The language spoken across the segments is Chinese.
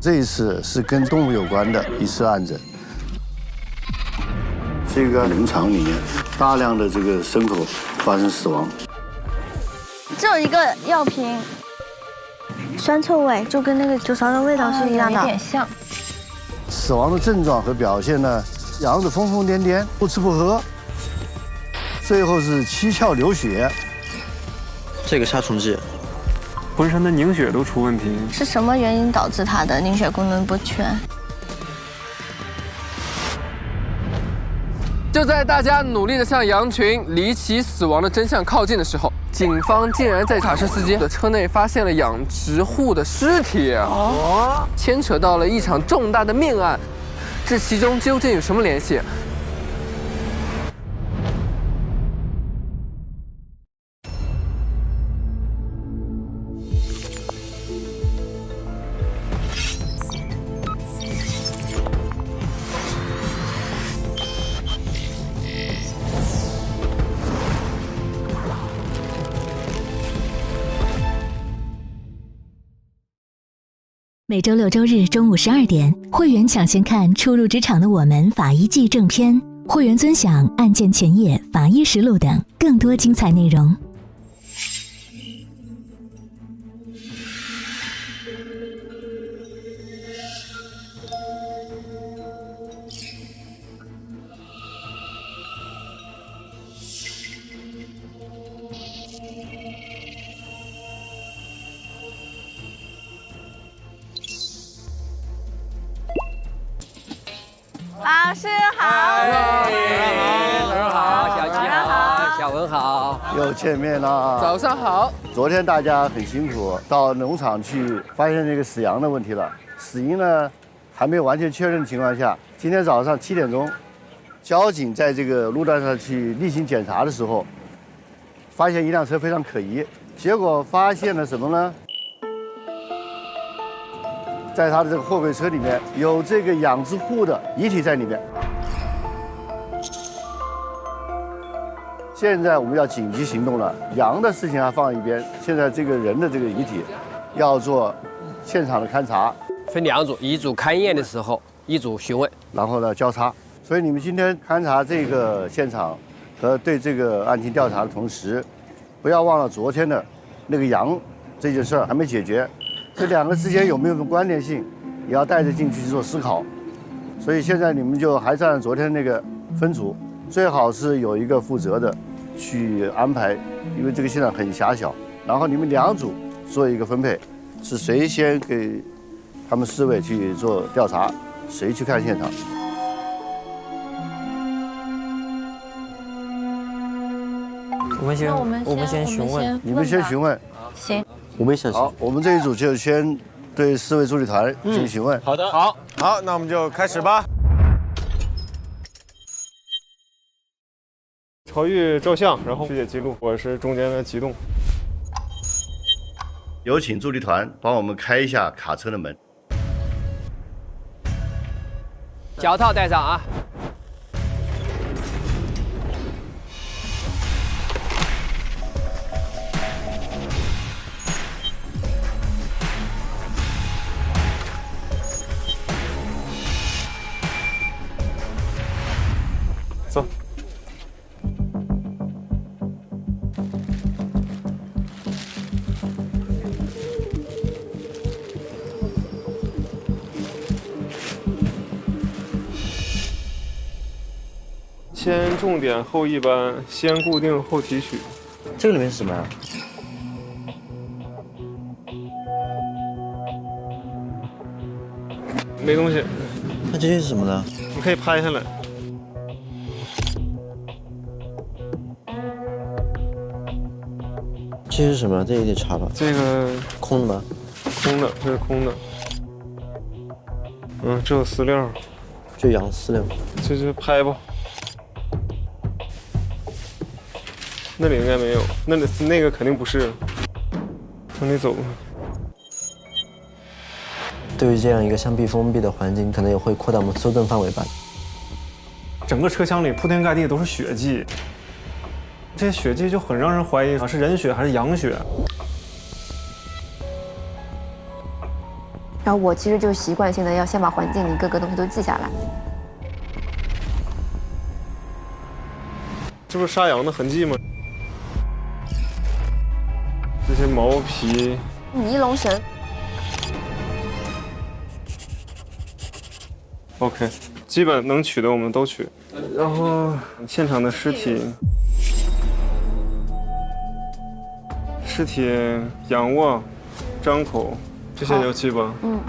这一次是跟动物有关的一次案子。这个农场里面大量的这个牲口发生死亡，只有一个药瓶，酸臭味，就跟那个酒糟的味道是一样的，有点像。死亡的症状和表现呢，羊子疯疯癫癫，不吃不喝，最后是七窍流血。这个杀虫剂，浑身的凝血都出问题。是什么原因导致它的凝血功能不全？就在大家努力地向羊群离奇死亡的真相靠近的时候，警方竟然在卡车司机的车内发现了养殖户的尸体，牵扯到了一场重大的命案，这其中究竟有什么联系？每周6、周日中午12点，会员抢先看初入职场的我们法医季正片，会员尊享案件前夜、法医实录等更多精彩内容。老师好，早上好，小吉好，小文好，又见面了。早上好。昨天大家很辛苦，到农场去发现那个死羊的问题了。死因呢还没有完全确认的情况下，今天早上7点钟，交警在这个路段上去例行检查的时候，发现一辆车非常可疑，结果发现了什么呢？在他的这个货柜车里面有这个养殖户的遗体在里面。现在我们要紧急行动了，羊的事情还放一边，现在这个人的这个遗体要做现场的勘查，分2组，一组勘验的时候，一组询问，然后呢交叉。所以你们今天勘察这个现场和对这个案情调查的同时，不要忘了昨天的那个羊这件事儿还没解决。这2个之间有没有个关联性，也要带着进去做思考。所以现在你们就还是按昨天那个分组，最好是有一个负责的去安排，因为这个现场很狭小。然后你们2组做一个分配，是谁先给他们4位去做调查，谁去看现场。我们先询问，你们先询问。行。我没想好，我们这一组就先对4位助理团进行询问。好的，好，那我们就开始吧。曹玉照相，然后曲解记录，我是中间的机动。有请助理团帮我们开一下卡车的门。脚套戴上啊。走。先重点后一般，先固定后提取。这个里面是什么呀？没东西。那这些是什么呢？你可以拍下来。这是什么？这也得查吧？这个空的吗？空的，这是空的。这有饲料。就羊饲料。这是拍吧。那里应该没有，那个肯定不是。往里走。对于这样一个相对封闭的环境，可能也会扩大我们搜证范围吧。整个车厢里铺天盖地都是血迹，这些血迹就很让人怀疑是人血还是羊血。然后我其实就习惯性的要先把环境里各个东西都记下来。这不是杀羊的痕迹吗？这些毛皮，尼龙绳。OK， 基本能取的我们都取。然后现场的尸体，仰卧、张口，这些你要记吧？嗯。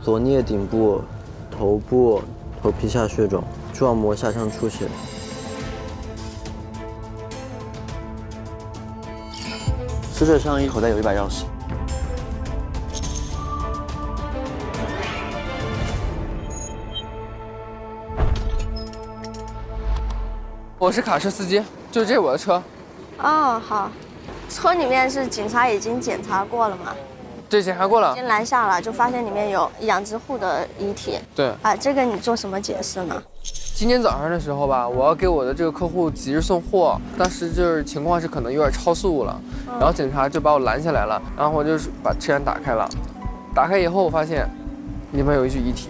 左颞顶部、头部、头皮下血肿，蛛网膜下腔出血。死者上衣口袋有一把钥匙。我是卡车司机，就这是我的车。哦，好。车里面是警察已经检查过了吗？对，检查过了，已经拦下了，就发现里面有养殖户的遗体。对。啊，这个你做什么解释呢？今天早上的时候吧，我要给我的这个客户集日送货，当时就是情况是可能有点超速了，然后警察就把我拦下来了，然后我就把车帘打开了，打开以后我发现里面有一具遗体，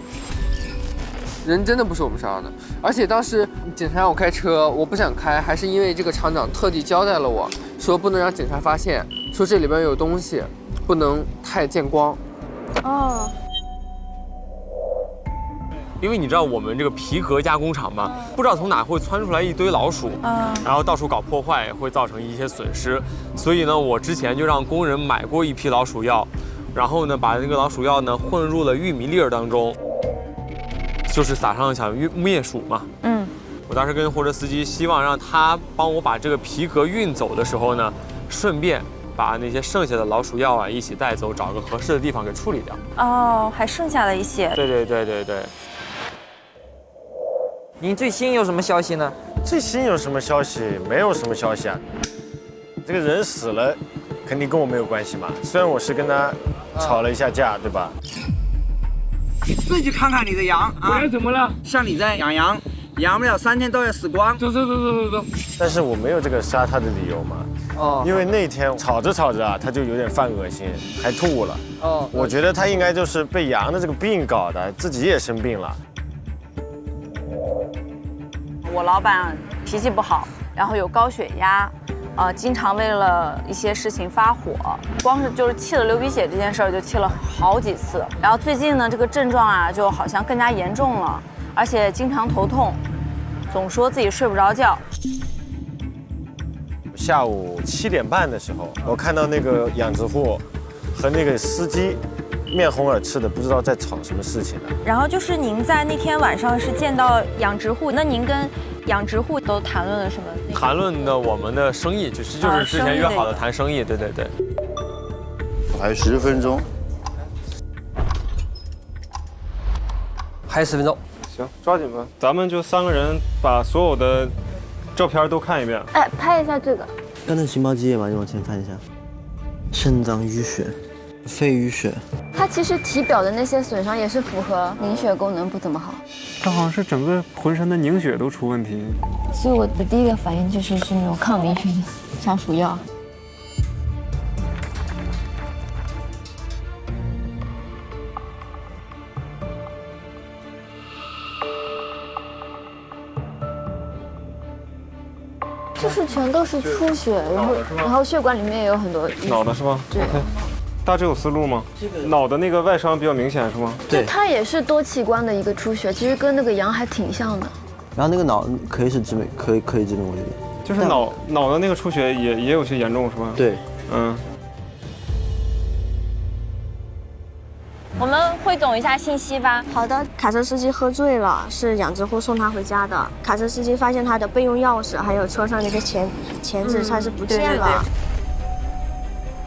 人真的不是我们杀的，而且当时警察让我开车，我不想开，还是因为这个厂长特地交代了我说不能让警察发现，说这里边有东西，不能太见光。哦。因为你知道我们这个皮革加工厂嘛，不知道从哪会窜出来一堆老鼠，然后到处搞破坏，会造成一些损失。所以呢，我之前就让工人买过一批老鼠药，然后呢，把那个老鼠药呢混入了玉米粒儿当中，就是撒上想灭鼠嘛。我当时跟货车司机希望让他帮我把这个皮革运走的时候呢，顺便把那些剩下的老鼠药啊一起带走，找个合适的地方给处理掉。哦，还剩下了一些。对。您最新有什么消息呢？最新有什么消息？没有什么消息啊。这个人死了，肯定跟我没有关系嘛。虽然我是跟他吵了一下架，对吧？自己看看你的羊啊！我怎么了？像你在养羊，养不了3天都要死光。走。但是我没有这个杀他的理由嘛。因为那天吵着啊，他就有点犯恶心，还吐了。我觉得他应该就是被羊的这个病搞的，自己也生病了。我老板脾气不好，然后有高血压，经常为了一些事情发火，光是就是气得流鼻血这件事儿就气了好几次。然后最近呢，这个症状啊就好像更加严重了，而且经常头痛，总说自己睡不着觉。下午7点半的时候，我看到那个养殖户和那个司机面红耳赤的，不知道在吵什么事情呢。然后就是您在那天晚上是见到养殖户，那您跟养殖户都谈论了什么？谈论的我们的生意，就是之前约好的谈生意，对。还有10分钟，还有10分钟。行，抓紧吧，咱们就3个人把所有的照片都看一遍。哎，拍一下这个。刚才情报机页嘛，你往前翻一下。肾脏淤血，肺淤血。它其实体表的那些损伤也是符合凝血功能不怎么好。它好像是整个浑身的凝血都出问题。所以我的第一个反应就是那种抗凝血的杀鼠药。就是全都是出血，然后血管里面也有很多。脑的是吗？对。OK， 大致有思路吗？脑的那个外伤比较明显是吗？对，它也是多器官的一个出血，其实跟那个羊还挺像的。然后那个脑可以是致命，可以致命，我觉得。就是脑的那个出血也有些严重是吧？对，我们汇总一下信息吧。好的，卡车司机喝醉了，是养殖户送他回家的。卡车司机发现他的备用钥匙还有车上那个钳子它是不见了。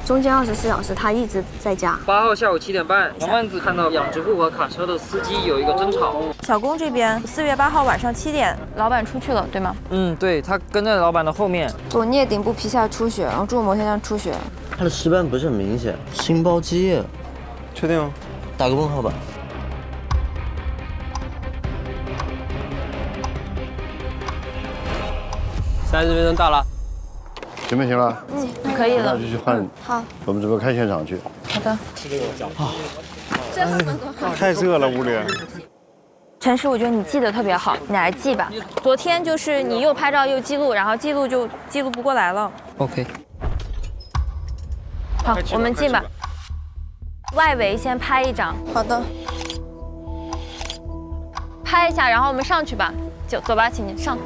中间24小时他一直在家。8号下午7点半，王万子看到养殖户和卡车的司机有一个争吵。小工这边4月8号晚上7点，老板出去了，对吗？对，他跟在老板的后面。左颞顶部皮下出血，然后蛛膜下腔出血。他的尸斑不是很明显，心包积液。确定？打个问号吧。30分钟到了。行不行了？可以了那就。去换。好，我们准备开现场去。好的。太热了，屋里。陈师，我觉得你记得特别好，你来记吧。昨天就是你又拍照又记录，然后记录就记录不过来了。 OK。好，我们记吧。外围先拍一张，好的。拍一下，然后我们上去吧。走吧，请您上。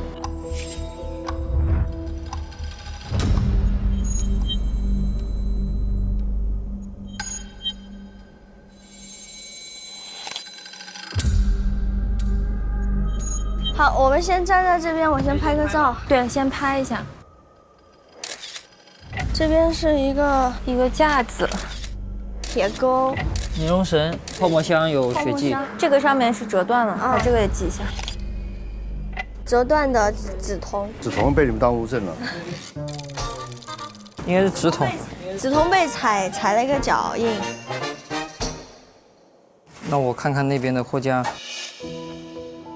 好，我们先站在这边，我先拍个照。对，先拍一下。这边是一个架子，铁钩，尼龙绳、泡沫箱有血迹，这个上面是折断了，把这个也记一下。折断的指筒，梓潼被你们当物证了。应该是直筒。指筒被踩了一个脚印。那我看看那边的货架。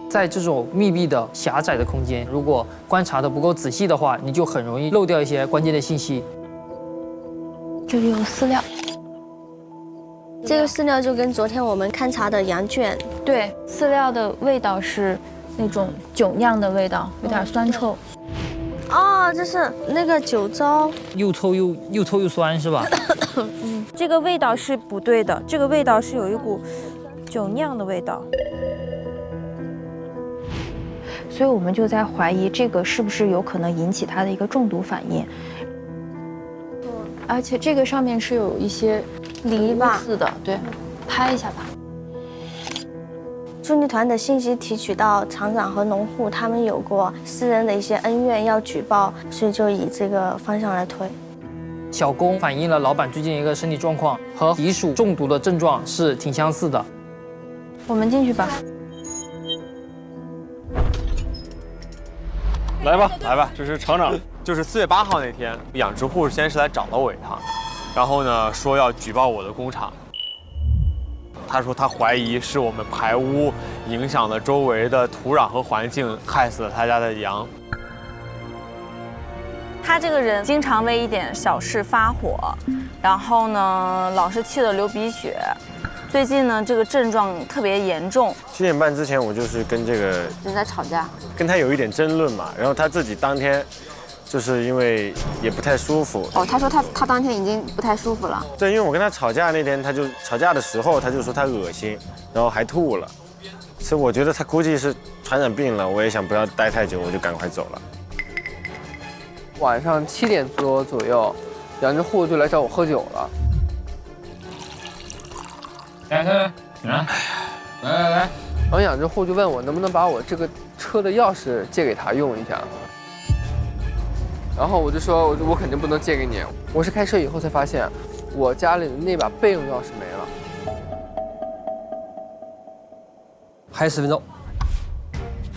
在这种密闭的狭窄的空间，如果观察的不够仔细的话，你就很容易漏掉一些关键的信息。这里有饲料，这个饲料就跟昨天我们勘察的羊圈，对，饲料的味道是那种酒酿的味道，有点酸臭。哦，这是那个酒糟，又臭又酸是吧？这个味道是不对的，这个味道是有一股酒酿的味道。所以我们就在怀疑这个是不是有可能引起它的一个中毒反应。而且这个上面是有一些泥巴似的，对，拍一下吧。助力团的信息提取到厂长和农户他们有过私人的一些恩怨要举报，所以就以这个方向来推。小工反映了老板最近一个身体状况和敌鼠中毒的症状是挺相似的。我们进去吧。来吧，这是厂长。就是4月8号那天，养殖户先是来找了我一趟，然后呢说要举报我的工厂。他说他怀疑是我们排污影响了周围的土壤和环境，害死了他家的羊。他这个人经常为一点小事发火，然后呢老是气得流鼻血。最近呢，这个症状特别严重。7点半之前，我就是跟这个人在吵架，跟他有一点争论嘛，然后他自己当天就是因为也不太舒服。哦，他说他当天已经不太舒服了。对，因为我跟他吵架那天，他就吵架的时候，他就说他恶心，然后还吐了，所以我觉得他估计是传染病了。我也想不要待太久，我就赶快走了。晚上7点左右，养殖户就来找我喝酒了。来，然后养殖户就问我能不能把我这个车的钥匙借给他用一下，然后我就说我肯定不能借给你，我是开车以后才发现，我家里的那把备用钥匙没了。还有10分钟，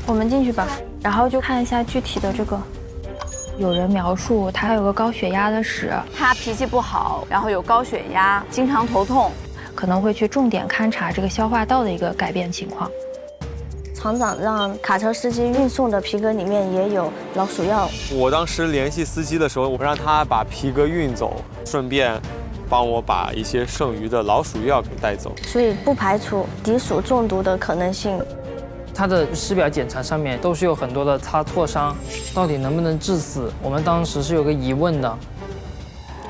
我们进去吧，然后就看一下具体的这个。有人描述他有个高血压的史，他脾气不好，然后有高血压，经常头痛。可能会去重点勘察这个消化道的一个改变情况。厂长让卡车司机运送的皮革里面也有老鼠药。我当时联系司机的时候，我让他把皮革运走，顺便帮我把一些剩余的老鼠药给带走。所以不排除敌鼠中毒的可能性。它的尸表检查上面都是有很多的擦挫伤，到底能不能致死？我们当时是有个疑问的。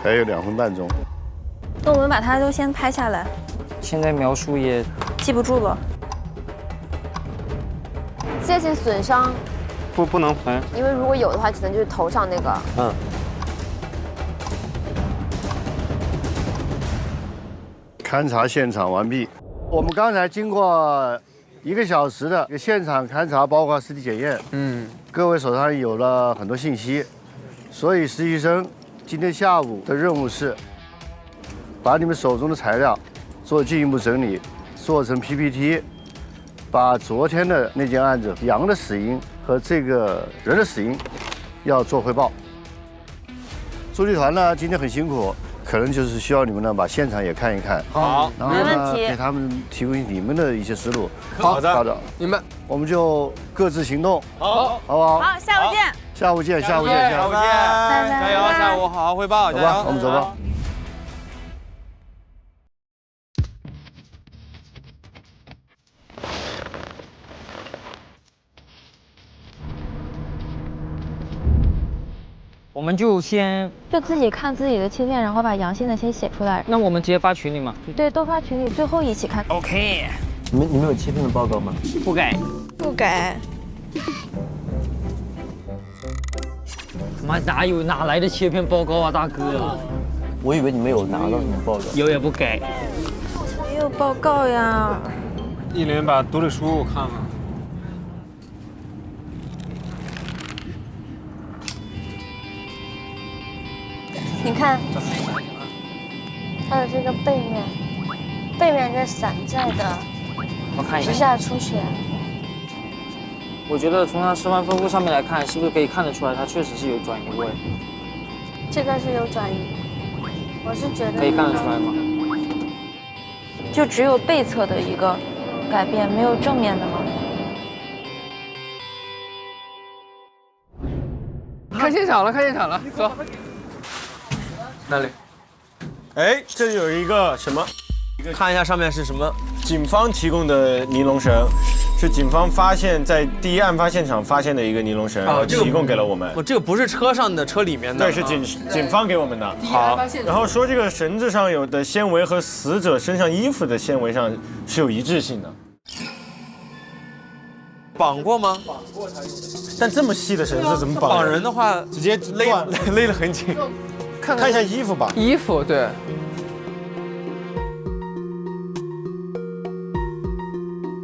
还有2分半钟。那我们把它都先拍下来。现在描述也记不住了。这些损伤不能喷，因为如果有的话，只能就是头上那个。勘察现场完毕。我们刚才经过1个小时的现场勘察，包括尸体检验，各位手上有了很多信息，所以实习生今天下午的任务是把你们手中的材料做进一步整理，做成 PPT， 把昨天的那件案子羊的死因和这个人的死因要做汇报。助力团呢今天很辛苦，可能就是需要你们呢把现场也看一看，好，然后呢给他们提供你们的一些思路。好的，明白。我们就各自行动，好，好不好？好，下午见。下午见，下午见，下午见，加油，下午好好汇报，走吧，我们走吧。我们就自己看自己的切片，然后把阳性的先写出来。那我们直接发群里嘛？对，都发群里，最后一起看。OK。你们有切片的报告吗？不给。不给。妈哪来的切片报告啊，大哥？我以为你们有拿到什么报告。有也不给。没有报告呀。一连把读理书我看了。你看，它的这个背面这散在的，我看一下。皮下出血。我觉得从它示范分布上面来看，是不是可以看得出来，它确实是有转移位？这个是有转移，我是觉得可以看得出来吗？就只有背侧的一个改变，没有正面的吗？看现场了，看现场了，走。哪里？哎，这里有一个什么？看一下上面是什么？警方提供的尼龙绳，是警方发现在第一案发现场发现的一个尼龙绳，然后提供给了我们。这个不是车上的，车里面的。对，是警方给我们的。好，然后说这个绳子上有的纤维和死者身上衣服的纤维上是有一致性的。绑过吗？绑过才有。但这么细的绳子怎么绑？绑人的话，直接勒得很紧。看一下衣服吧。衣服对。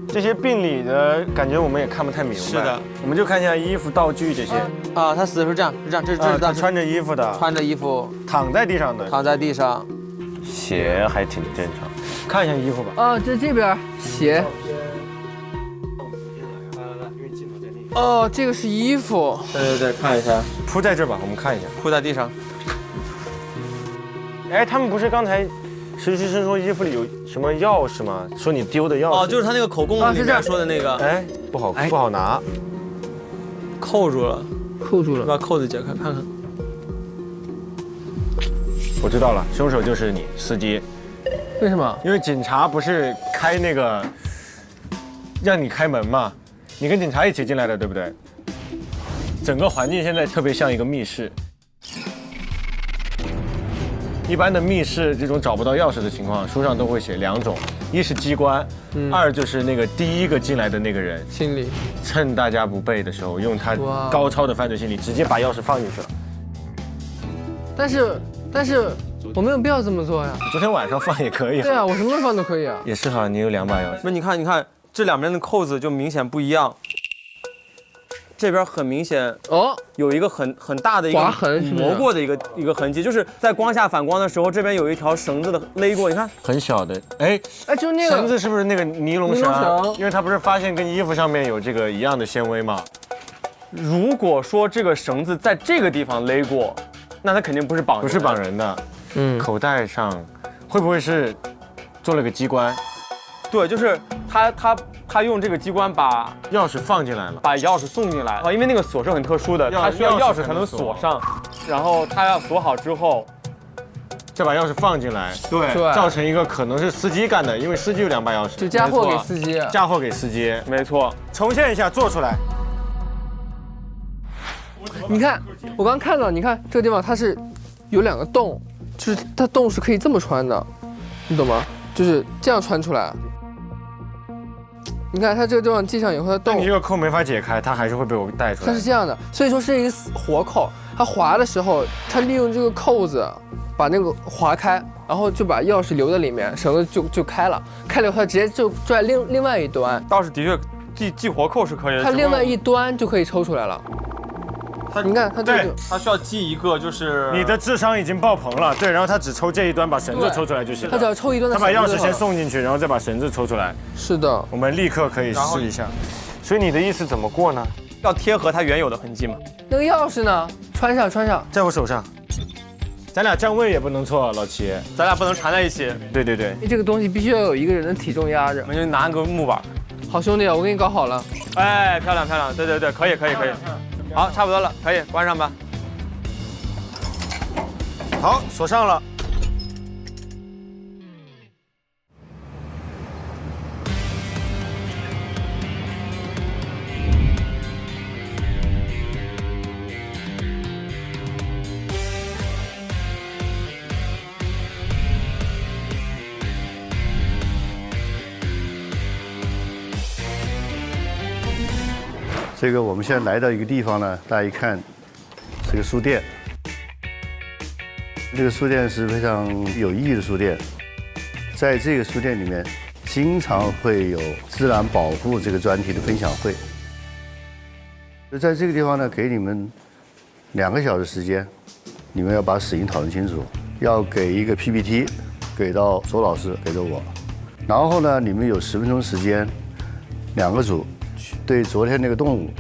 这些病理的感觉我们也看不太明白。是的，我们就看一下衣服、道具这些。啊，他死的是这样，这是他穿着衣服的，穿着衣服躺在地上的，躺在地上，鞋还挺正常。看一下衣服吧。啊，这边鞋。哦，这个是衣服。对，看一下，铺在这吧，我们看一下，铺在地上。哎，他们不是刚才实习生说衣服里有什么钥匙吗？说你丢的钥匙。哦，就是他那个口供里面说的那个。哎，不好拿，扣住了，把扣子解开看看。我知道了，凶手就是你司机。为什么？因为警察不是开那个让你开门嘛，你跟警察一起进来的，对不对？整个环境现在特别像一个密室。一般的密室这种找不到钥匙的情况，书上都会写两种，一是机关，二就是那个第一个进来的那个人心理，趁大家不备的时候，用他高超的犯罪心理直接把钥匙放进去了。但是我没有必要这么做呀。昨天晚上放也可以。对啊，我什么时候放都可以啊。也是哈，你有2把钥匙。不是，你看，这两边的扣子就明显不一样。这边很明显哦，有一个很大的一个划痕，磨过的一个痕迹，就是在光下反光的时候，这边有一条绳子的勒过，你看，很小的，哎，就那个绳子是不是那个尼龙绳？因为它不是发现跟衣服上面有这个一样的纤维吗？如果说这个绳子在这个地方勒过，那它肯定不是绑人，不是绑人的。口袋上会不会是做了个机关？对，就是他用这个机关把钥匙放进来了，把钥匙送进来啊，因为那个锁是很特殊的，它需要钥匙才能锁上，然后他要锁好之后，再把钥匙放进来，对，造成一个可能是司机干的，因为司机有2把钥匙，就嫁祸给司机，嫁祸给司机，没错。重现一下，做出来。你看，我刚看到，你看这个地方它是有2个洞，就是它洞是可以这么穿的，你懂吗？就是这样穿出来。你看它这个地方系上以后，它洞，你这个扣没法解开，它还是会被我带出来。它是这样的，所以说是一个活扣。它划的时候，它利用这个扣子把那个划开，然后就把钥匙留在里面，绳子就开了。开了以后，它直接就拽另外一端。倒是的确系活扣是可以的，它另外一端就可以抽出来了。你看它这个，它需要系一个，就是你的智商已经爆棚了，对，然后他只抽这一端，把绳子抽出来就行了。他只要抽一端的绳子，他把钥匙先送进去，然后再把绳子抽出来。是的，我们立刻可以试一下。所以你的意思怎么过呢？要贴合它原有的痕迹嘛。那个钥匙呢？穿上，在我手上。咱俩站位也不能错，老齐，咱俩不能缠在一起。对。这个东西必须要有一个人的体重压着。我们就拿个木板。好兄弟，我给你搞好了。哎，漂亮，对，可以。好，差不多了，可以关上吧。好，锁上了。这个我们现在来到一个地方呢，大家一看，是个书店。这个书店是非常有意义的书店，在这个书店里面，经常会有自然保护这个专题的分享会。就在这个地方呢，给你们2个小时时间，你们要把死因讨论清楚，要给一个 PPT， 给到周老师，给到我，然后呢，你们有10分钟时间，2个组。对昨天那个动物，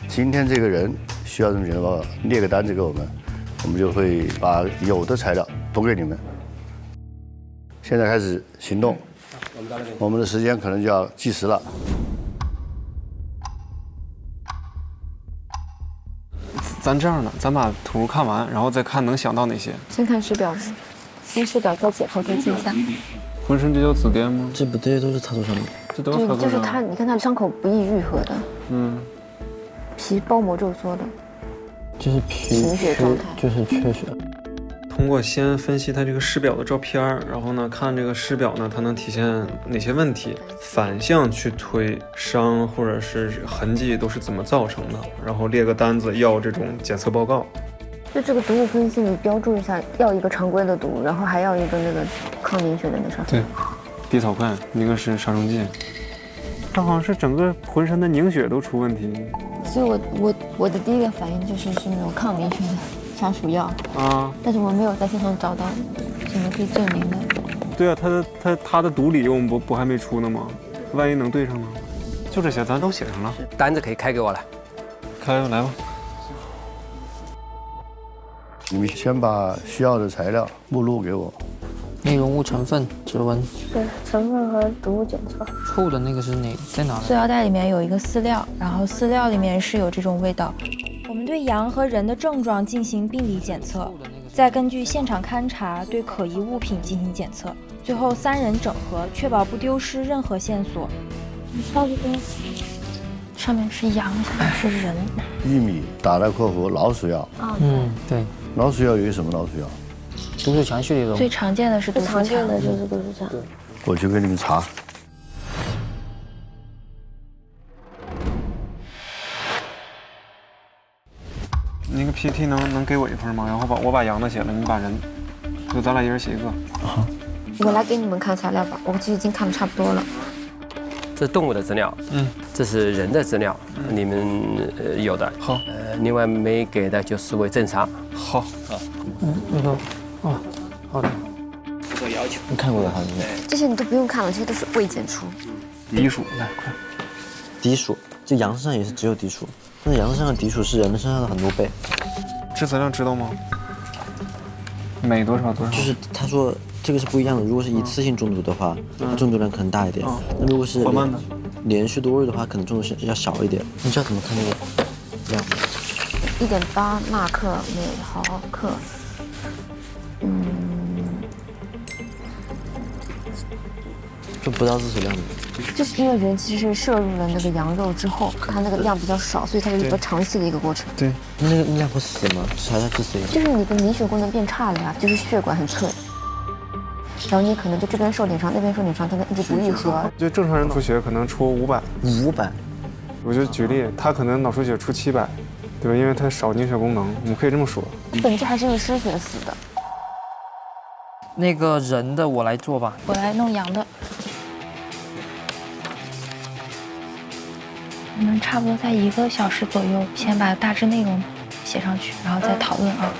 今天这个人需要这么简单报告，列个单子给我们就会把有的材料都给你们。现在开始行动，我们的时间可能就要计时了。咱这样的，咱把图看完，然后再看能想到哪些。先看尸表，先尸表再解剖再记一下。浑身这叫紫癜吗？这不对，都是擦挫伤的。这都是擦挫伤。就是他，你看他伤口不易愈合的，皮包膜皱缩的，就是皮贫血状态，就是缺血。通过先分析它这个尸表的照片，然后呢看这个尸表呢，它能体现哪些问题，反向去推伤或者是痕迹都是怎么造成的，然后列个单子要这种检测报告。就这个毒物分析，你标注一下，要一个常规的毒，然后还要一个那个抗凝血的那啥。对，滴草块，一个是杀虫剂。它好像是整个浑身的凝血都出问题。所以我的第一个反应就是那种抗凝血的杀鼠药啊，但是我没有在现场找到什么可以证明的。对啊，它的毒理我们不还没出呢吗？万一能对上呢？就这些，咱都写上了。单子可以开给我了，开来吧。你们先把需要的材料目录给我。内容物成分、指纹。对，成分和毒物检测。臭的那个是哪？在哪？塑料袋里面有一个饲料，然后饲料里面是有这种味道。我们对羊和人的症状进行病理检测，再根据现场勘查对可疑物品进行检测，最后3人整合，确保不丢失任何线索。差不多。上面是羊，下面是人。玉米打了括弧老鼠药。对。老鼠药有什么老鼠药？毒鼠强序列的。最常见的是毒鼠强。常见的就是毒鼠强。我去给你们查。那个 PPT 能给我一份吗？然后我把羊的写了，你把人，就咱俩一人写一个。我来给你们看材料吧，我其实已经看得差不多了。这是动物的资料，这是人的资料，你们有的。好，另外没给的就视为正常。好，那个，好的。这个要求你看过的，好像这些你都不用看了，这些都是未检出。敌鼠，来快。敌鼠，这羊身上也是只有敌鼠，但是羊身上的敌鼠是人的身上的很多倍。致死量知道吗？每多少？就是他说这个是不一样的，如果是一次性中毒的话，它中毒量可能大一点；那如果是连续多日的话，可能中毒是要小一点。你知道怎么看那个量吗？1.8纳克每毫克。就不到致死量的。就是因为人其实是摄入了那个羊肉之后，它那个量比较少，所以它是一个长期的一个过程。对，那个量会死吗？查致死。就是你的凝血功能变差了呀，就是血管很脆，然后你可能就这边受点伤，那边受点伤，它一直不愈合。就正常人出血可能出500。500。我就举例，他可能脑出血出700，对吧？因为他少凝血功能，我们可以这么说。本质还是因为失血死的。那个人的我来做吧，我来弄羊的。我们差不多在1个小时左右，先把大致内容写上去，然后再讨论啊。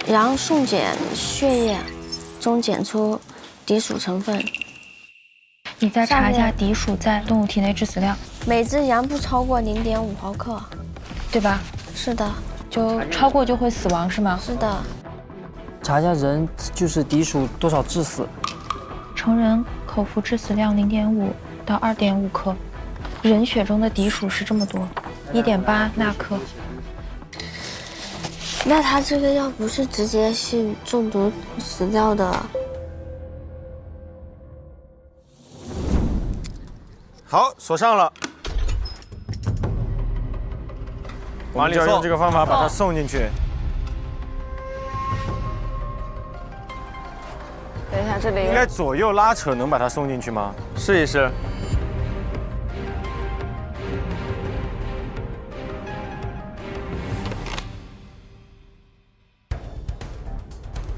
羊送检血液中检出敌鼠成分。你再查一下敌鼠在动物体内致死量，每只羊不超过0.5毫克，对吧？是的。就超过就会死亡是吗？是的。查一下人就是敌鼠多少致死？成人口服致死量0.5到2.5克。人血中的敌属是这么多，1.8纳克。那他这个药不是直接性中毒死掉的？好，锁上了。我们就要用这个方法把它送进去。等一下，这里应该左右拉扯能把它送进去吗？试一试。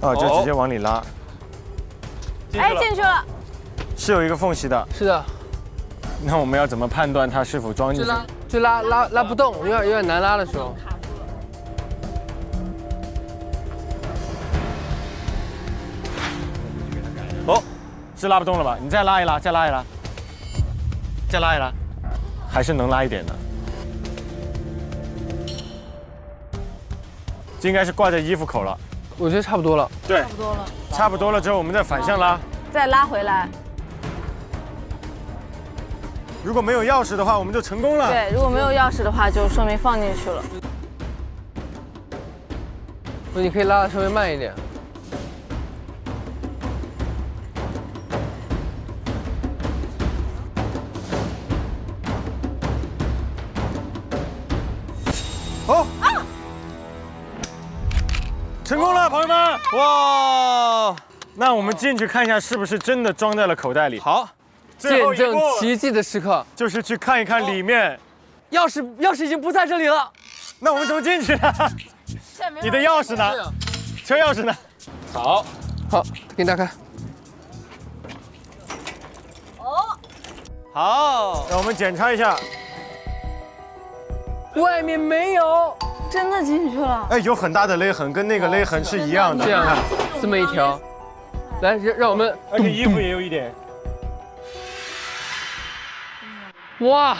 哦，就直接往里拉。哎，进去了。是有一个缝隙的。是的。那我们要怎么判断它是否装进去？就拉不动，有点难拉的时候。哦，是拉不动了吧？你再拉一拉，再拉一拉，再拉一拉，还是能拉一点的。这应该是挂在衣服口了。我觉得差不多了。对，差不多了。差不多了之后，我们再反向拉，再拉回来。如果没有钥匙的话，我们就成功了。对，如果没有钥匙的话，就说明放进去了。你可以拉的稍微慢一点。哦！成功了，朋友们！哇！那我们进去看一下，是不是真的装在了口袋里？好。见证奇迹的时刻，就是去看一看里面。钥匙已经不在这里了，那我们怎么进去呢？你的钥匙呢？车钥匙呢？好，给你打开。好，让我们检查一下。外面没有，真的进去了。哎，有很大的勒痕，跟那个勒痕是一样的。这样，这么一条。来，让我们。而且衣服也有一点。哇，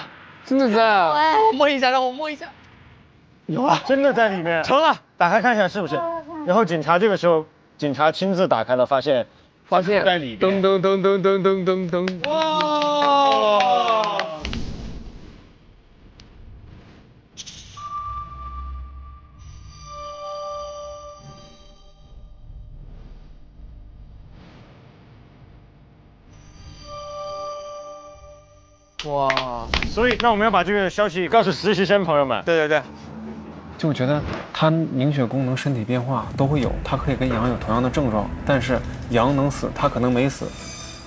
真的在啊！我摸一下，让我摸一下。有啊，真的在里面。成了，打开看一下是不是？然后警察这个时候，警察亲自打开了，发现在里面。噔噔噔噔噔噔噔噔。哇！哇！所以，那我们要把这个消息告诉实习生朋友们。对。就我觉得它凝血功能、身体变化都会有，它可以跟羊有同样的症状，但是羊能死，它可能没死，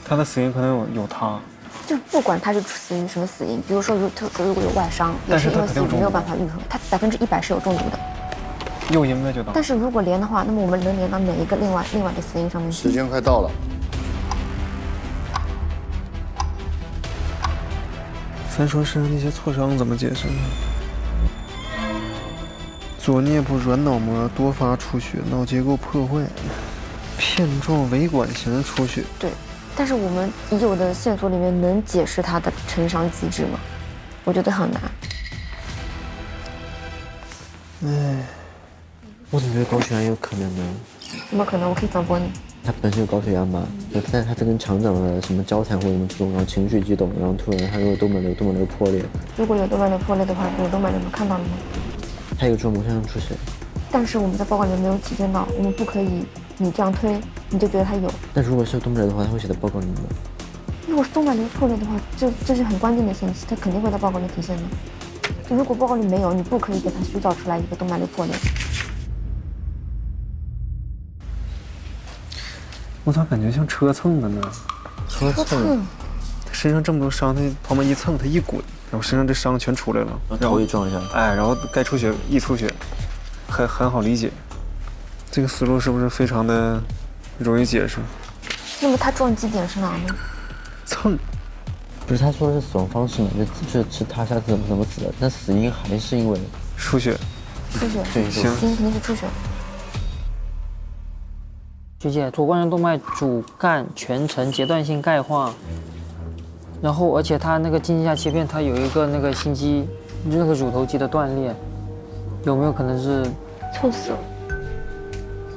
它的死因可能有它。就不管它是死于什么死因，比如说如果有外伤，也是因为死因没有办法愈合，它100%是有中毒的。又应该就到。但是如果连的话，那么我们能连到哪一个另外的死因上面？时间快到了。咱说身上那些挫伤怎么解释呢？左颞部软脑膜多发出血，脑结构破坏，片状维管型出血。对，但是我们已有的线索里面能解释它的成伤机制吗？我觉得很难。哎，我怎么觉得高血压有可能呢？怎么可能？我可以反驳你。他本身有高血压嘛，但是他这跟肠长了什么交谈或者什么这种，然后情绪激动，然后突然他有动脉瘤破裂。如果有动脉瘤破裂的话，有动脉瘤看到了吗？他有撞膜上出血。但是我们在报告里面没有体现到，我们不可以你这样推你就觉得他有。但如果是有动脉瘤的话，他会写在报告里面吗？如果是动脉瘤破裂的话，这是很关键的信息，它肯定会在报告里体现的。就如果报告里没有，你不可以给他虚造出来一个动脉瘤破裂。我咋感觉像车蹭的呢？车蹭。他身上这么多伤，他旁边一蹭，他一滚，然后身上这伤全出来了。然后头一撞一下。哎，然后该出血一出血，很好理解。这个思路是不是非常的容易解释？那么他撞击点是哪呢？蹭。不是他说的是死亡方式嘛？就是他下次怎么死的？那死因还是因为出血。出血。对，死因肯定是出血。学姐，左冠状动脉主干全程阶段性钙化，然后而且它那个经济下切片，它有一个那个心肌，那个乳头肌的断裂，有没有可能是猝死？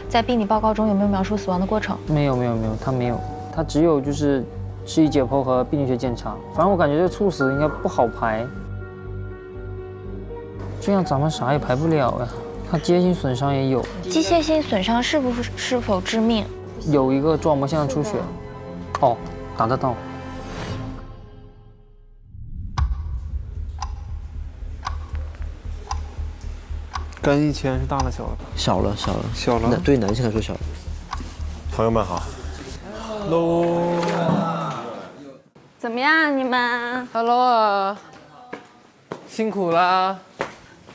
在病理报告中有没有描述死亡的过程？没有，他没有，他只有就是尸体解剖和病理学检查。反正我感觉这个猝死应该不好排，这样咱们啥也排不了呀。他机械性损伤也有，机械性损伤是否致命？有一个撞膜向出血，哦，打得到。肝一千是大了小了？小了。那对男性来说小了。朋友们好。Hello。怎么样，你们 Hello 啊，辛苦啦。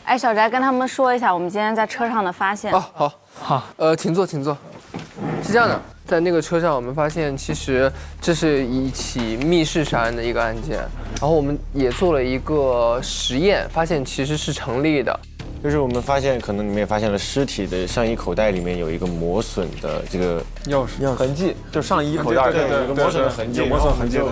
哎，小翟跟他们说一下我们今天在车上的发现。哦，好。请坐。是这样的，在那个车上，我们发现其实这是一起密室杀人的一个案件，然后我们也做了一个实验，发现其实是成立的。就是我们发现，可能你们也发现了尸体的上衣口袋里面有一个磨损的这个钥匙痕迹，就上衣口袋有一个磨损的痕迹，有磨损痕迹的。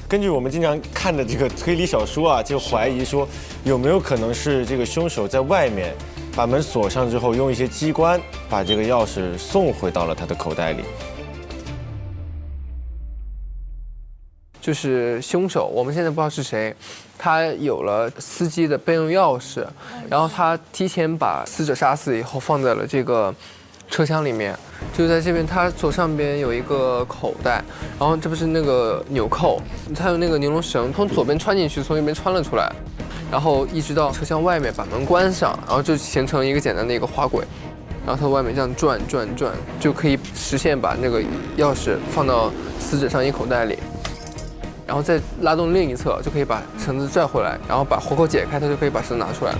根据我们经常看的这个推理小说啊，就怀疑说有没有可能是这个凶手在外面把门锁上之后，用一些机关把这个钥匙送回到了他的口袋里。就是凶手，我们现在不知道是谁，他有了司机的备用钥匙，然后他提前把死者杀死以后放在了这个车厢里面，就在这边，他左上边有一个口袋，然后这不是那个纽扣，他有那个尼龙绳从左边穿进去，从右边穿了出来，然后一直到车厢外面把门关上，然后就形成一个简单的一个滑轨，然后它外面这样转，就可以实现把那个钥匙放到死者上衣口袋里。然后再拉动另一侧，就可以把绳子拽回来，然后把活口解开，它就可以把绳子拿出来了。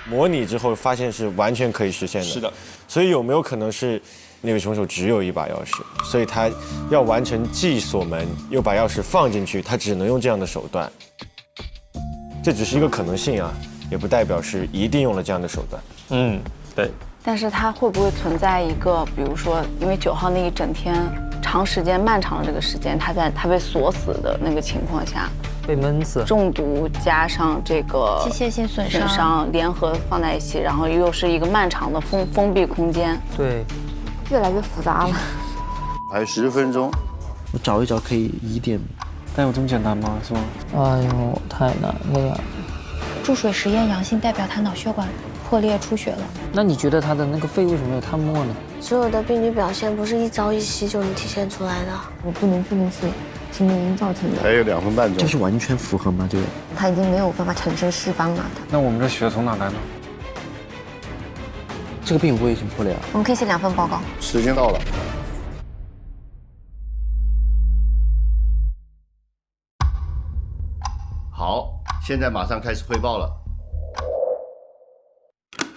模拟之后发现是完全可以实现的。是的。所以有没有可能是那个凶手只有一把钥匙，所以他要完成既锁门又把钥匙放进去，他只能用这样的手段？这只是一个可能性啊，也不代表是一定用了这样的手段。对。但是它会不会存在一个，比如说，因为9号那一整天长时间漫长的这个时间，他被锁死的那个情况下，被闷死，中毒加上这个机械性损伤联合放在一起，然后又是一个漫长的封闭空间，对，越来越复杂了。还有10分钟，我找一找可以疑点。但有这么简单吗？是吗？哎呦，太难了呀！注水实验阳性，代表他脑血管破裂出血了。那你觉得他的那个肺为什么有碳末呢？所有的病理表现不是一朝一夕就能体现出来的。我不能确定是什么原因造成的。还有2分半钟，就是完全符合吗？这个他已经没有办法产生尸斑了。那我们这血从哪来呢？这个病我已经破裂了。我们可以写2份报告。时间到了。好，现在马上开始汇报了。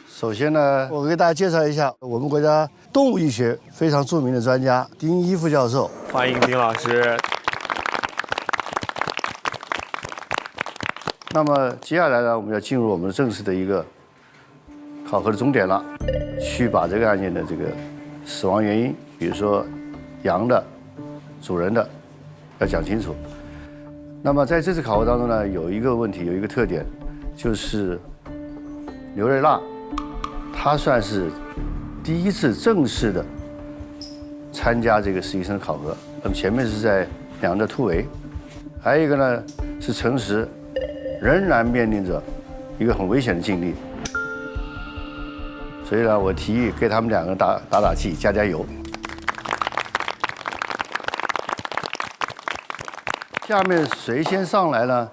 首先呢，我给大家介绍一下我们国家动物医学非常著名的专家丁一副教授。欢迎丁老师。那么接下来呢，我们要进入我们正式的一个考核的终点了，去把这个案件的这个死亡原因，比如说羊的、主人的，要讲清楚。那么在这次考核当中呢，有一个问题，有一个特点，就是刘瑞娜，她算是第一次正式的参加这个实习生考核。那么前面是在2人的突围，还有一个呢是陈实，仍然面临着一个很危险的境地。所以呢，我提议给他们2个打气，加油。下面谁先上来呢？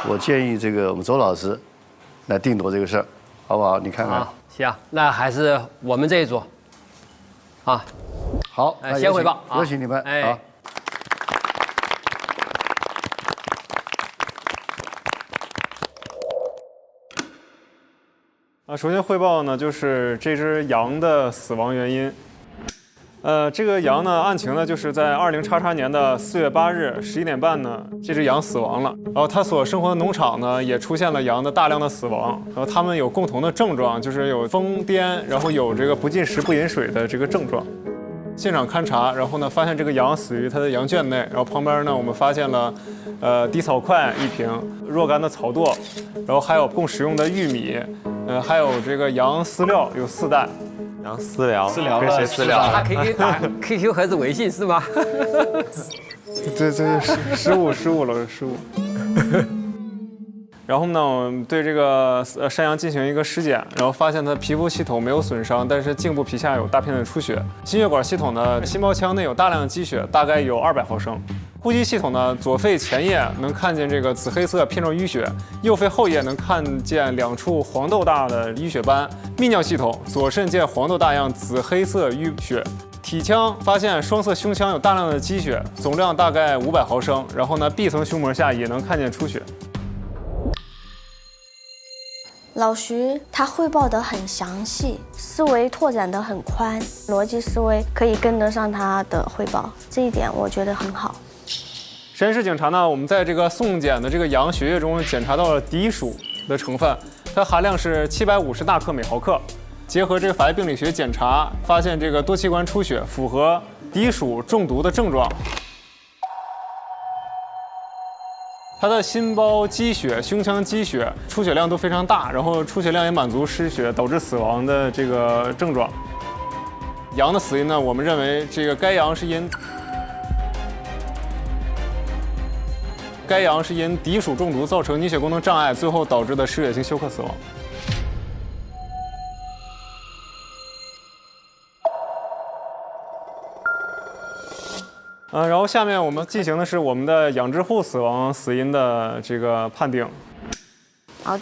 我建议这个我们周老师来定夺这个事儿，好不好？你看看。行，那还是我们这一组。啊，好，先汇报，有请你们。好。首先汇报呢，就是这只羊的死亡原因。这个羊呢，案情呢，就是在20XX年的4月8日11点半呢，这只羊死亡了。然后它所生活的农场呢，也出现了羊的大量的死亡。然后它们有共同的症状，就是有疯癫，然后有这个不进食不饮水的这个症状。现场勘查，然后呢，发现这个羊死于它的羊圈内。然后旁边呢，我们发现了滴草块1瓶，若干的草垛，然后还有供食用的玉米，还有这个羊饲料有4袋。羊私聊私聊跟谁私聊？他可以打 QQ 还是微信是吗？这失误了。然后呢，我们对这个山羊进行一个尸检，然后发现它皮肤系统没有损伤，但是颈部皮下有大片的出血。心血管系统呢，心包腔内有大量的积血，大概有200毫升。呼吸系统呢，左肺前叶能看见这个紫黑色片状淤血，右肺后叶能看见2处黄豆大的淤血斑。泌尿系统，左肾见黄豆大样紫黑色淤血。体腔发现双侧胸腔有大量的积血，总量大概500毫升。然后呢，壁层胸膜下也能看见出血。老徐他汇报得很详细，思维拓展得很宽，逻辑思维可以跟得上他的汇报，这一点我觉得很好。实验室检查呢，我们在这个送检的这个羊血液中检查到了敌属的成分，它含量是750大克每毫克。结合这个法医病理学检查，发现这个多器官出血符合敌属中毒的症状。他的心包积血、胸腔积血，出血量都非常大，然后出血量也满足失血导致死亡的这个症状。羊的死因呢，我们认为这个该羊是因敌属中毒造成凝血功能障碍，最后导致的失血性休克死亡。然后下面我们进行的是我们的养殖户死亡死因的这个判定。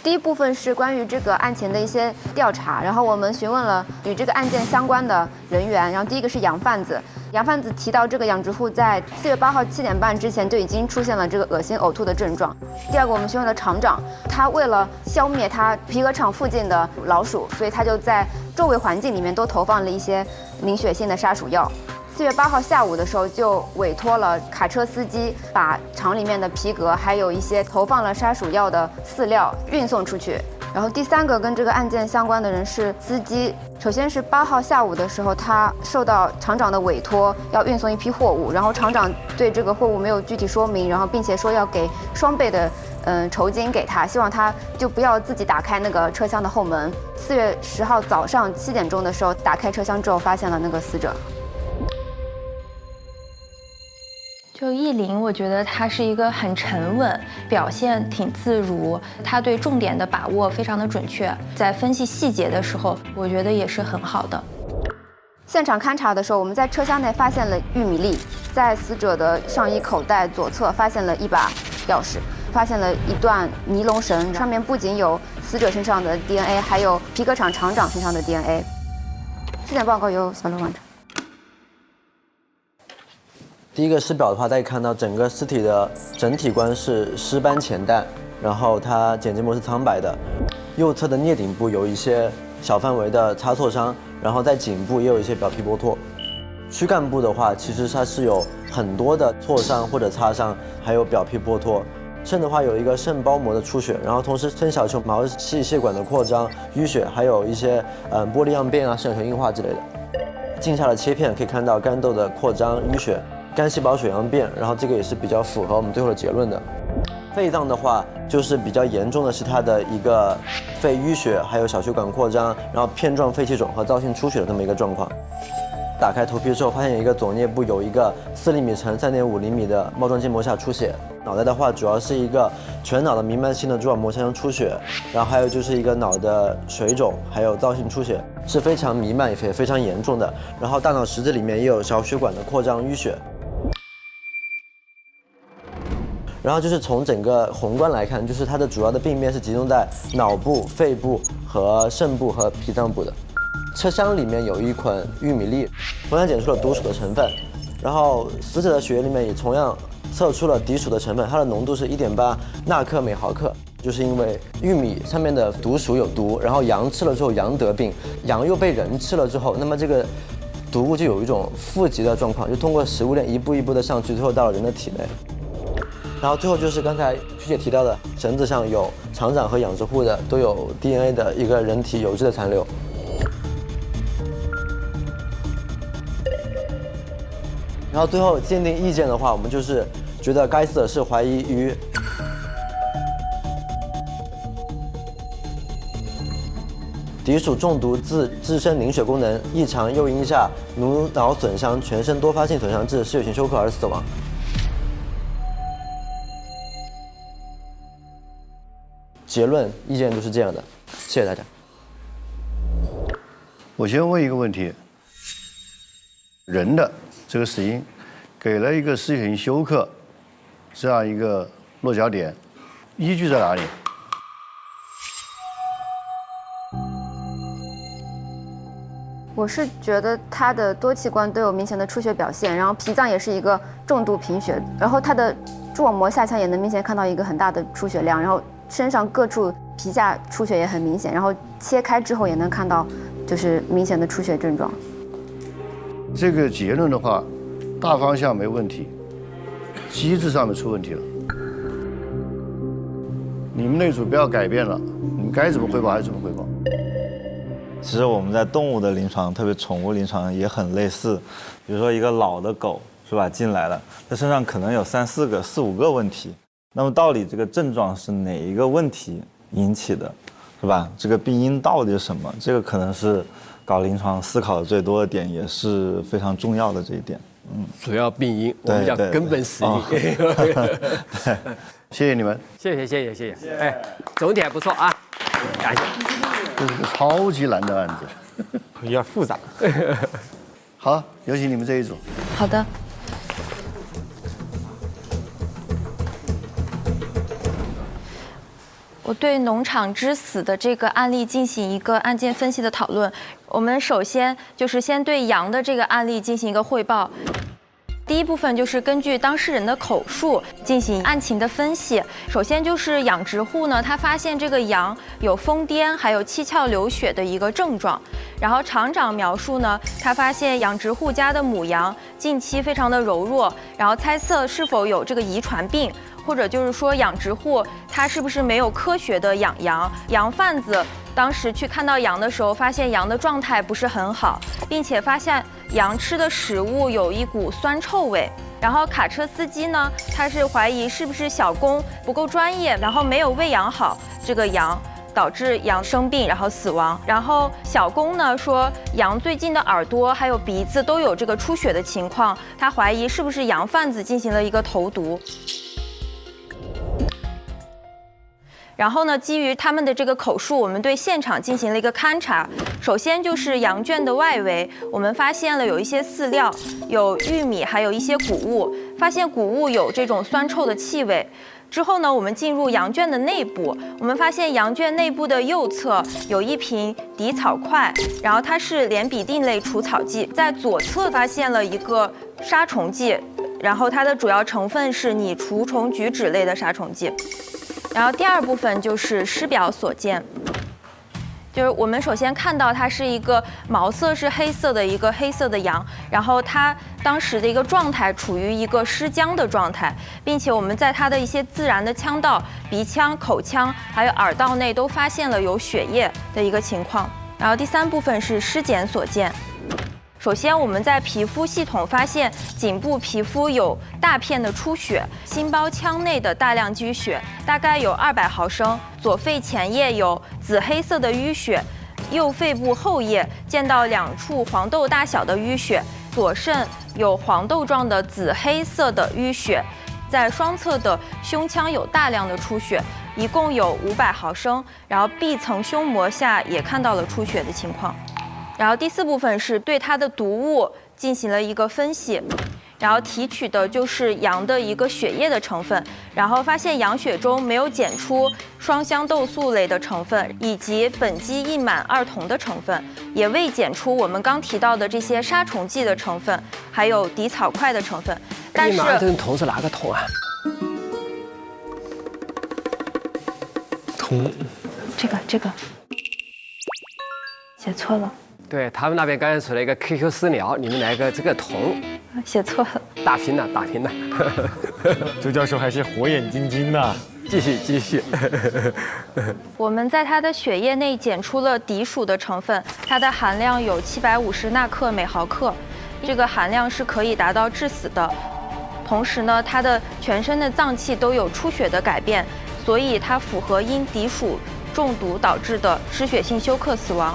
第一部分是关于这个案前的一些调查，然后我们询问了与这个案件相关的人员，然后第一个是羊贩子，羊贩子提到这个养殖户在4月8号7点半之前就已经出现了这个恶心呕吐的症状。第二个我们询问了厂长，他为了消灭他皮革厂附近的老鼠，所以他就在周围环境里面都投放了一些凝血性的杀鼠药。4月8号下午的时候，就委托了卡车司机把厂里面的皮革还有一些投放了杀鼠药的饲料运送出去。然后第三个跟这个案件相关的人是司机。首先是8号下午的时候，他受到厂长的委托要运送一批货物，然后厂长对这个货物没有具体说明，然后并且说要给双倍的酬金给他，希望他就不要自己打开那个车厢的后门。4月10号早上7点钟的时候，打开车厢之后发现了那个死者。就易林，我觉得他是一个很沉稳，表现挺自如，他对重点的把握非常的准确，在分析细节的时候，我觉得也是很好的。现场勘查的时候，我们在车厢内发现了玉米粒，在死者的上衣口袋左侧发现了一把钥匙，发现了一段尼龙绳，上面不仅有死者身上的 DNA， 还有皮革厂厂长身上的 DNA。尸检报告由小刘完成。第一个尸表的话，大家看到整个尸体的整体观是尸斑浅淡，然后它睑结膜是苍白的，右侧的颞顶部有一些小范围的擦挫伤，然后在颈部也有一些表皮剥脱。躯干部的话，其实它是有很多的挫伤或者擦伤，还有表皮剥脱。肾的话有一个肾包膜的出血，然后同时肾小球毛细血管的扩张、淤血，还有一些玻璃样变啊、肾小球硬化之类的。镜下的切片可以看到肝窦的扩张、淤血。肝细胞水样变，然后这个也是比较符合我们最后的结论的。肺脏的话，就是比较严重的是它的一个肺淤血，还有小血管扩张，然后片状肺气肿和燥性出血的这么一个状况。打开头皮之后，发现有一个左颞部有一个4厘米乘3.5厘米的帽状筋膜下出血。脑袋的话，主要是一个全脑的弥漫性的蛛网膜腔出血，然后还有就是一个脑的水肿，还有燥性出血，是非常弥漫也非常严重的。然后大脑实质里面也有小血管的扩张淤血。然后就是从整个宏观来看，就是它的主要的病变是集中在脑部、肺部和肾部和脾脏部的。车厢里面有一捆玉米粒，同样检出了毒鼠的成分。然后死者的血液里面也同样测出了敌鼠的成分，它的浓度是1.8纳克每毫克。就是因为玉米上面的毒鼠有毒，然后羊吃了之后羊得病，羊又被人吃了之后，那么这个毒物就有一种富集的状况，就通过食物链一步一步的上去，最后到了人的体内。然后最后就是刚才曲姐提到的，绳子上有厂长和养殖户的都有 DNA 的一个人体有机的残留。然后最后鉴定意见的话，我们就是觉得该死者是怀疑于敌鼠中毒自身凝血功能异常诱因下颅脑损伤、全身多发性损伤致失血性休克而死亡。结论意见就是这样的。谢谢大家。我先问一个问题：人的这个死因，给了一个失血性休克这样一个落脚点，依据在哪里？我是觉得他的多器官都有明显的出血表现，然后脾脏也是一个重度贫血，然后他的蛛网膜下腔也能明显看到一个很大的出血量，然后身上各处皮下出血也很明显，然后切开之后也能看到就是明显的出血症状。这个结论的话，大方向没问题，机制上面出问题了。你们那组不要改变了，你们该怎么汇报还是怎么汇报。其实我们在动物的临床，特别宠物临床也很类似。比如说一个老的狗是吧，进来了，它身上可能有4、5个问题。那么到底这个症状是哪一个问题引起的，是吧？这个病因到底是什么？这个可能是搞临床思考的最多的点，也是非常重要的这一点。主要病因，我们叫根本死因。对，谢谢你们。谢谢。哎，总体还不错啊，感谢。这是个超级难的案子，有点复杂。好，有请你们这一组。好的。我对农场之死的这个案例进行一个案件分析的讨论。我们首先就是先对羊的这个案例进行一个汇报。第一部分就是根据当事人的口述进行案情的分析。首先就是养殖户呢，他发现这个羊有疯癫，还有七窍流血的一个症状。然后厂长描述呢，他发现养殖户家的母羊近期非常的柔弱，然后猜测是否有这个遗传病。或者就是说，养殖户他是不是没有科学的养羊？羊贩子当时去看到羊的时候，发现羊的状态不是很好，并且发现羊吃的食物有一股酸臭味。然后卡车司机呢，他是怀疑是不是小工不够专业，然后没有喂养好这个羊，导致羊生病然后死亡。然后小工呢说，羊最近的耳朵还有鼻子都有这个出血的情况，他怀疑是不是羊贩子进行了一个投毒。然后呢，基于他们的这个口述，我们对现场进行了一个勘查。首先就是羊圈的外围，我们发现了有一些饲料，有玉米，还有一些谷物，发现谷物有这种酸臭的气味。之后呢，我们进入羊圈的内部，我们发现羊圈内部的右侧有一瓶敌草块，然后它是连比定类除草剂。在左侧发现了一个杀虫剂，然后它的主要成分是拟除虫菊酯类的杀虫剂。然后第二部分就是尸表所见，就是我们首先看到它是一个毛色是黑色的一个黑色的羊，然后它当时的一个状态处于一个尸僵的状态，并且我们在它的一些自然的腔道、鼻腔、口腔还有耳道内都发现了有血液的一个情况。然后第三部分是尸检所见。首先，我们在皮肤系统发现颈部皮肤有大片的出血，心包腔内的大量积血，大概有200毫升。左肺前叶有紫黑色的淤血，右肺部后叶见到2处黄豆大小的淤血，左肾有黄豆状的紫黑色的淤血，在双侧的胸腔有大量的出血，一共有500毫升。然后壁层胸膜下也看到了出血的情况。然后第四部分是对它的毒物进行了一个分析，然后提取的就是羊的一个血液的成分，然后发现羊血中没有检出双香豆素类的成分，以及苯基异酰二酮的成分，也未检出我们刚提到的这些杀虫剂的成分，还有敌草块的成分。但是这个酮是哪个酮啊？酮，这个写错了。对他们那边刚才出了一个 QQ 私聊，你们来个这个酮，写错了，打平了。周教授还是火眼金睛的。继续。我们在它的血液内检出了敌属的成分，它的含量有750纳克每毫克，这个含量是可以达到致死的。同时呢，它的全身的脏器都有出血的改变，所以它符合因敌属中毒导致的失血性休克死亡。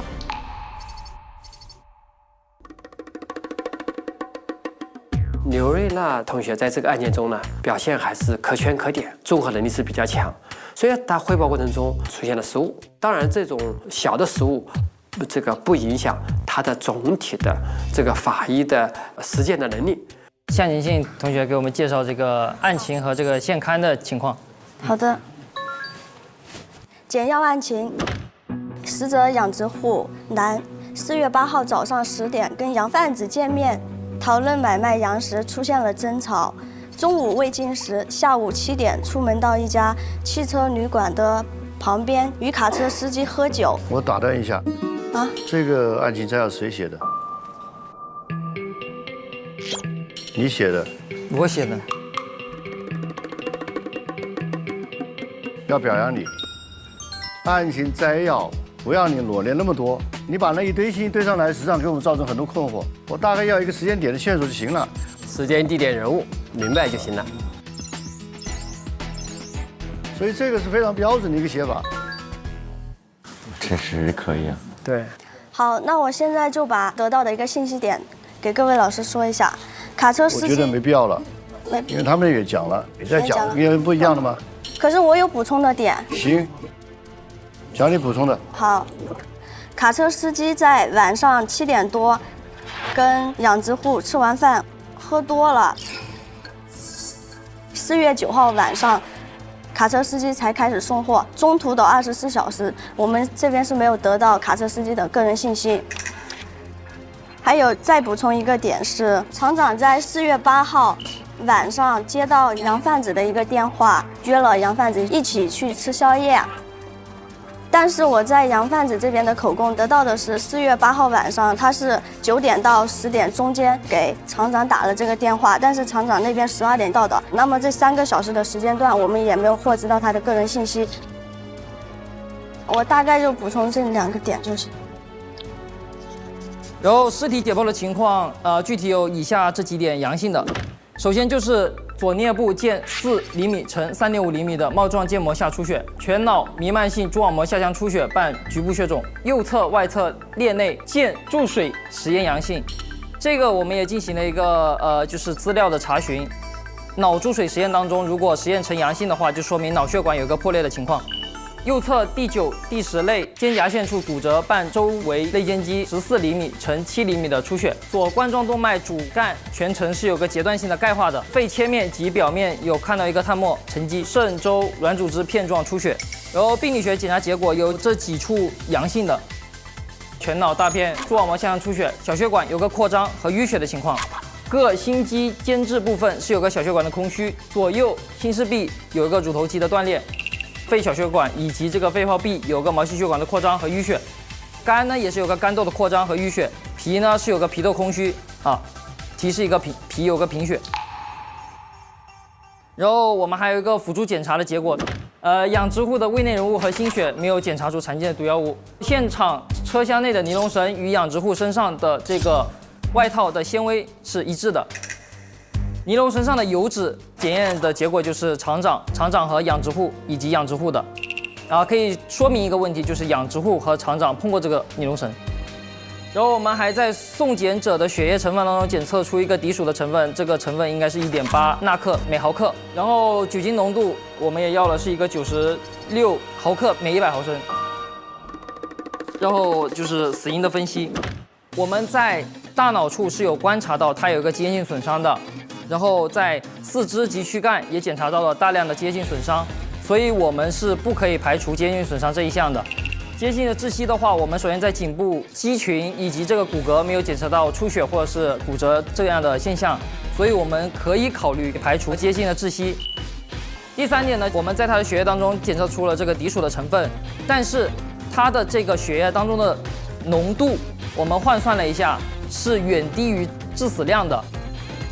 刘瑞娜同学在这个案件中呢，表现还是可圈可点，综合能力是比较强。所以他汇报过程中出现了失误。当然，这种小的失误，这个不影响他的总体的这个法医的实践的能力。向宁信同学给我们介绍这个案情和这个现勘的情况。好的。简要案情：死者养殖户男，4月8号早上10点跟洋贩子见面，讨论买卖羊时出现了争吵。中午未进食，下午7点出门到一家汽车旅馆的旁边与卡车司机喝酒。我打断一下，啊，这个案情摘要谁写的？你写的？我写的。要表扬你。案情摘要不要你罗列那么多，你把那一堆信息堆上来，实际上给我们造成很多困惑。我大概要一个时间点的线索就行了，时间、地点、人物明白就行了。所以这个是非常标准的一个写法。确实可以啊。对。好，那我现在就把得到的一个信息点给各位老师说一下。卡车司机，我觉得没必要了，因为他们也讲了，也在讲，因为不一样的吗？可是我有补充的点。行，讲你补充的。好，卡车司机在晚上7点多跟养殖户吃完饭，喝多了。4月9号晚上，卡车司机才开始送货，中途的24小时，我们这边是没有得到卡车司机的个人信息。还有再补充一个点是，厂长在4月8号晚上接到洋贩子的一个电话，约了洋贩子一起去吃宵夜。但是我在洋贩子这边的口供得到的是，4月8号晚上他是9点到10点中间给厂长打了这个电话，但是厂长那边12点到的。那么这3个小时的时间段，我们也没有获知到他的个人信息。我大概就补充这2个点就行。然后尸体解剖的情况，具体有以下这几点阳性的。首先就是左颞部见4厘米乘3.5厘米的帽状腱膜下出血，全脑弥漫性蛛网膜下腔出血伴局部血肿，右侧外侧裂内见注水实验阳性。这个我们也进行了一个就是资料的查询。脑注水实验当中，如果实验呈阳性的话，就说明脑血管有一个破裂的情况。右侧第9、第10类肩胛线处骨折伴周围肋间肌14厘米乘7厘米的出血，左冠状动脉主干全程是有个阶段性的钙化的，肺切面及表面有看到一个碳末沉积，肾周软组织片状出血。然后病理学检查结果有这几处阳性的，全脑大片蛛网膜下腔出血，小血管有个扩张和淤血的情况。各心肌间质部分是有个小血管的空虚，左右心室壁有一个乳头肌的断裂。肺小血管以及这个肺泡壁有个毛细血管的扩张和淤血，肝呢也是有个肝窦的扩张和淤血，脾呢是有个脾窦空虚啊，提示一个脾有个贫血。然后我们还有一个辅助检查的结果，养殖户的胃内容物和心血没有检查出常见的毒药物，现场车厢内的尼龙绳与养殖户身上的这个外套的纤维是一致的。尼龙绳上的油脂检验的结果就是厂长和养殖户以及养殖户的，然后可以说明一个问题，就是养殖户和厂长碰过这个尼龙绳。然后我们还在送检者的血液成分当中检测出一个敌属的成分，这个成分应该是1.8纳克每毫克。然后酒精浓度我们也要的是一个96毫克每100毫升。然后就是死因的分析，我们在大脑处是有观察到它有一个机械性损伤的。然后在四肢及躯干也检查到了大量的机械性损伤，所以我们是不可以排除机械性损伤这一项的。机械性的窒息的话，我们首先在颈部肌群以及这个骨骼没有检测到出血或者是骨折这样的现象，所以我们可以考虑排除机械性的窒息。第3点呢，我们在他的血液当中检测出了这个敌属的成分，但是他的这个血液当中的浓度，我们换算了一下，是远低于致死量的。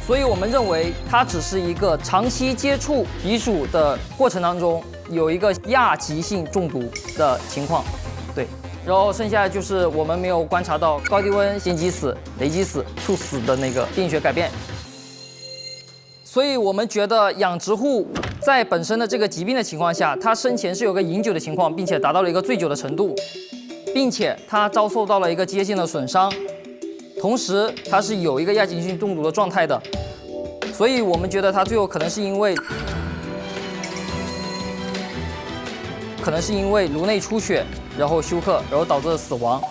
所以我们认为它只是一个长期接触敌属的过程当中有一个亚急性中毒的情况，对。然后剩下就是我们没有观察到高低温心肌死、雷击死、猝死的那个病理学改变。所以我们觉得养殖户在本身的这个疾病的情况下，他生前是有个饮酒的情况，并且达到了一个醉酒的程度，并且他遭受到了一个机械性的损伤。同时，它是有一个亚急性中毒的状态的，所以我们觉得它最后可能是因为可能是因为颅内出血，然后休克，然后导致了死亡。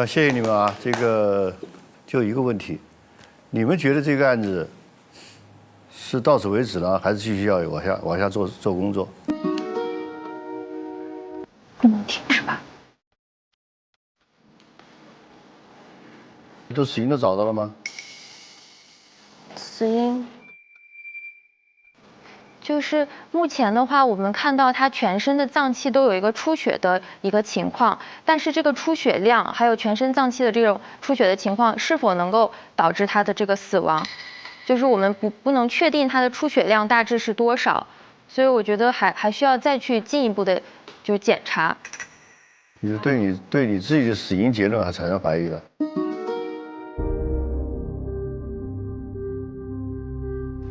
谢谢你们啊，这个就一个问题，你们觉得这个案子是到此为止呢，还是继续要往下做工作？不能停是吧？死因都找到了吗？死因就是目前的话，我们看到他全身的脏器都有一个出血的一个情况，但是这个出血量还有全身脏器的这种出血的情况是否能够导致他的这个死亡，就是我们不能确定他的出血量大致是多少，所以我觉得还需要再去进一步的就是检查。你是对你自己的死因结论还产生怀疑了？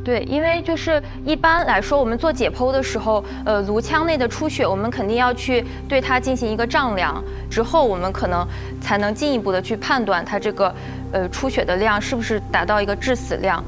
对，因为就是一般来说，我们做解剖的时候，颅腔内的出血，我们肯定要去对它进行一个丈量，之后我们可能才能进一步的去判断它这个出血的量是不是达到一个致死量。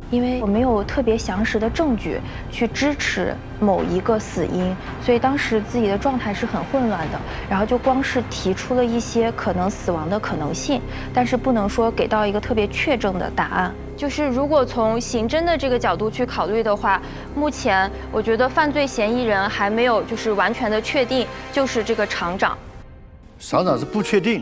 因为我没有特别详实的证据去支持某一个死因，所以当时自己的状态是很混乱的，然后就光是提出了一些可能死亡的可能性，但是不能说给到一个特别确证的答案。就是如果从刑侦的这个角度去考虑的话，目前我觉得犯罪嫌疑人还没有就是完全的确定就是这个厂长。厂长是不确定。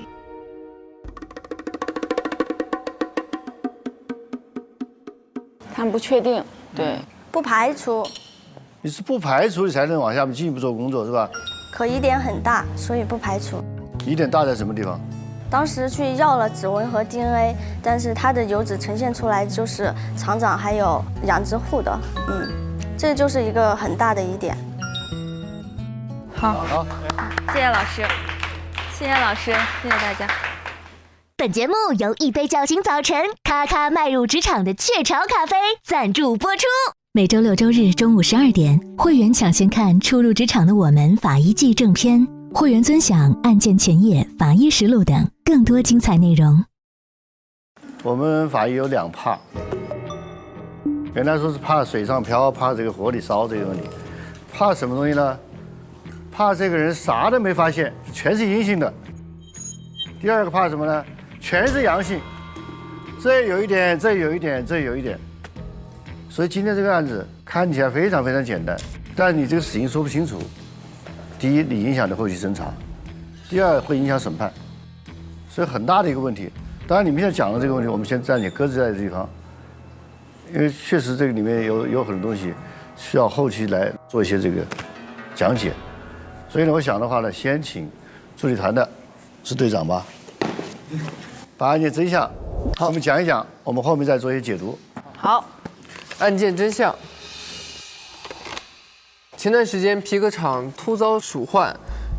他们不确定，对，不排除。你是不排除你才能往下面进一步做工作是吧？可疑点很大，所以不排除。疑点大在什么地方？当时去要了指纹和 DNA， 但是他的油脂呈现出来就是厂长还有杨之户的，这就是一个很大的疑点。好，谢谢老师，谢谢老师，谢谢大家。本节目由一杯叫醒早晨，咔咔迈入职场的雀巢咖啡赞助播出。每周6、周日中午12点，会员抢先看初入职场的我们法医季正片，会员尊享案件前夜、法医实录等更多精彩内容。我们法医有2怕，原来说是怕水上漂，怕这个火里烧这个问题，怕什么东西呢？怕这个人啥都没发现，全是阴性的。第二个怕什么呢？全是阳性，这有一点，这有一点，这有一点。所以今天这个案子看起来非常非常简单，但你这个死因说不清楚。第一，你影响了后期侦查；第二，会影响审判，所以很大的一个问题。当然，你们现在讲的这个问题，我们先暂且搁置在这地方，因为确实这个里面有很多东西需要后期来做一些这个讲解。所以呢，我想的话呢，先请助理团的是队长吧，把案件真相我们讲一讲，我们后面再做一些解读。好，案件真相。前段时间皮革厂突遭鼠患，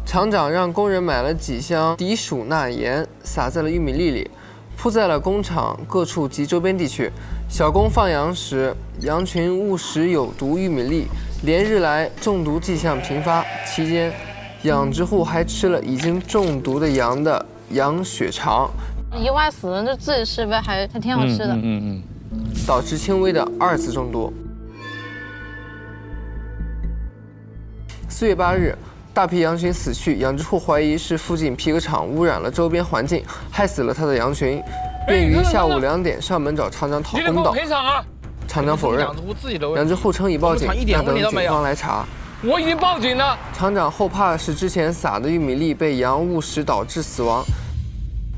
厂长让工人买了几箱敌鼠钠盐，撒在了玉米粒里，铺在了工厂各处及周边地区。小工放羊时，羊群误食有毒玉米粒，连日来中毒迹象频发。期间，养殖户还吃了已经中毒的羊的羊血肠，意外死人就自己吃呗，还挺好吃的。导致轻微的2次中毒。4月8日，大批羊群死去，养殖户怀疑是附近皮革厂污染了周边环境，害死了他的羊群，便于下午2点上门找厂长讨公道。厂长否认，养殖户称已报警，要等警方来查。我已经报警了。厂长后怕是之前撒的玉米粒被羊误食导致死亡，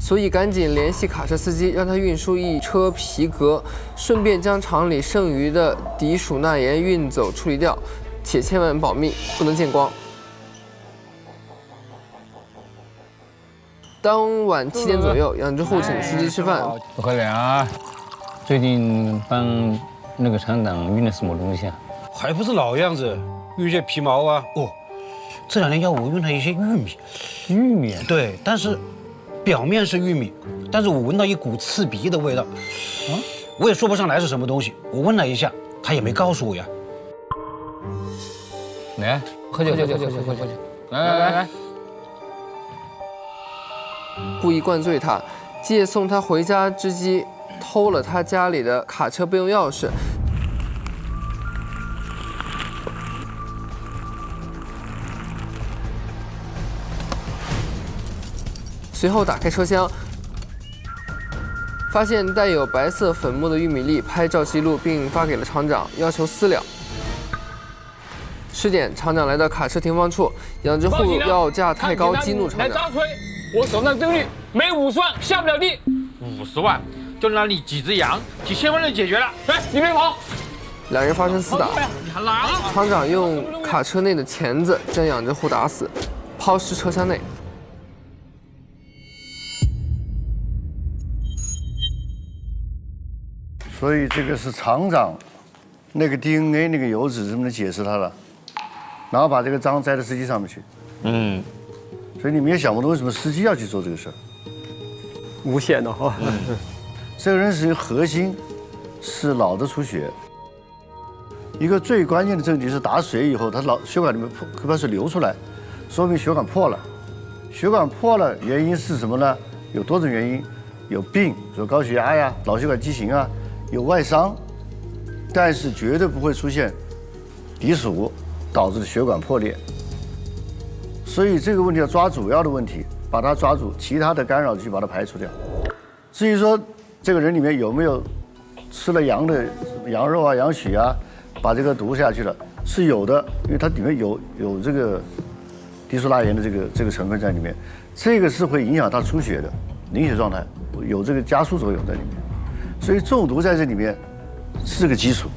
所以赶紧联系卡车司机，让他运输1车皮革，顺便将厂里剩余的敌鼠钠盐运走处理掉，且千万保密，不能见光。当晚7点左右，养殖户请司机吃饭。不可能啊！最近帮那个厂长运了什么东西啊？还不是老样子，运些皮毛啊。哦，这2天要我运了一些玉米。玉米？对，但是表面是玉米，但是我闻到一股刺鼻的味道。我也说不上来是什么东西。我问了一下，他也没告诉我呀。来，喝酒，来。故意灌醉他，借送他回家之机偷了他家里的卡车备用钥匙。随后打开车厢，发现带有白色粉末的玉米粒，拍照记录并发给了厂长，要求私了。10点，厂长来到卡车停放处，养殖户要价太高，激怒厂长。来张锤，我手上证据没50万下不了地，50万就拿你几只羊，几千万就解决了。来，你别跑！两人发生厮打，你还拉？厂长用卡车内的钳子将养殖户打死，抛尸车厢内。所以这个是厂长那个 DNA 那个油脂能不能解释他了？然后把这个章栽到司机上面去。所以你们也想不通为什么司机要去做这个事儿。无险的哈。这个人是核心是脑子出血。一个最关键的证据是打水以后，他血管里面把水流出来，说明血管破了。血管破了原因是什么呢？有多种原因，有病，比如高血压呀、脑血管畸形啊，有外伤，但是绝对不会出现低鼠导致的血管破裂。所以这个问题要抓主要的问题，把它抓住，其他的干扰去把它排除掉。至于说这个人里面有没有吃了羊的羊肉啊、羊血啊，把这个毒下去了，是有的，因为它里面有这个低苏拉盐的这个成分在里面，这个是会影响他出血的凝血状态，有这个加速作用在里面，所以中毒在这里面是个基础，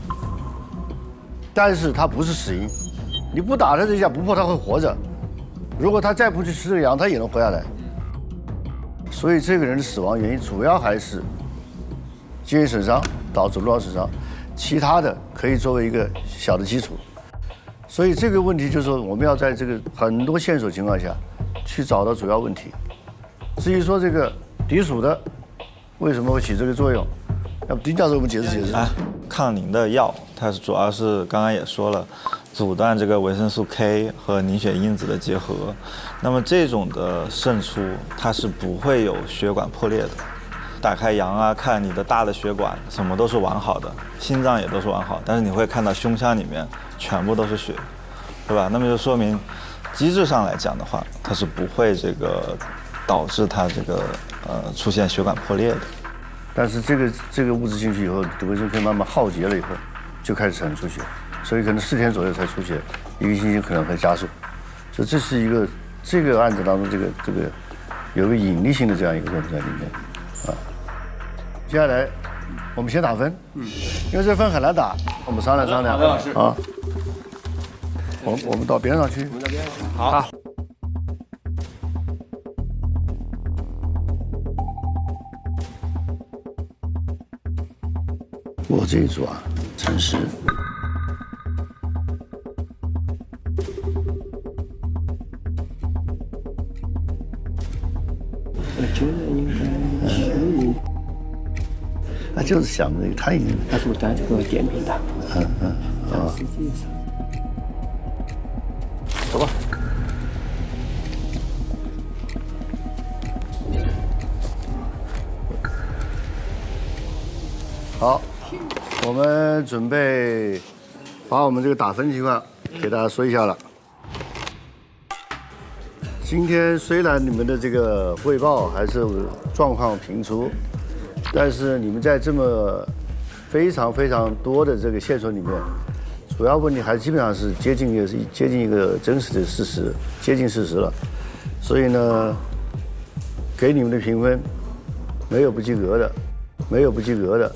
但是它不是死因，你不打他这一下不破他会活着，如果他再不去吃这个羊，他也能活下来。所以这个人的死亡原因主要还是精神损伤导致颅脑损伤，其他的可以作为一个小的基础。所以这个问题就是说，我们要在这个很多线索情况下去找到主要问题。至于说这个敌鼠的为什么会起这个作用，要不丁教授我们解释解释。抗凝的药，它是主要是刚刚也说了，阻断这个维生素 K 和凝血因子的结合。那么这种的渗出，它是不会有血管破裂的。打开羊啊，看你的大的血管，什么都是完好的，心脏也都是完好，但是你会看到胸腔里面全部都是血，对吧？那么就说明机制上来讲的话，它是不会这个导致它这个出现血管破裂的。但是这个物质进去以后，维生素 K 慢慢耗竭了以后，就开始产生出血，所以可能4天左右才出血，1个星期可能会加速。所以这是一个这个案子当中这个有个隐匿性的这样一个问题在里面啊。接下来我们先打分，因为这分很难打，我们商量商量啊。我们到边上去。好。我这一组啊，诚实。我觉得应该是。他就是想这个，他已经。他是不是在这个点评的？啊。走吧。好，我们准备把我们这个打分情况给大家说一下了。今天虽然你们的这个汇报还是状况频出，但是你们在这么非常非常多的这个线索里面，主要问题还基本上是接近一个真实的事实，接近事实了。所以呢，给你们的评分没有不及格的，没有不及格的。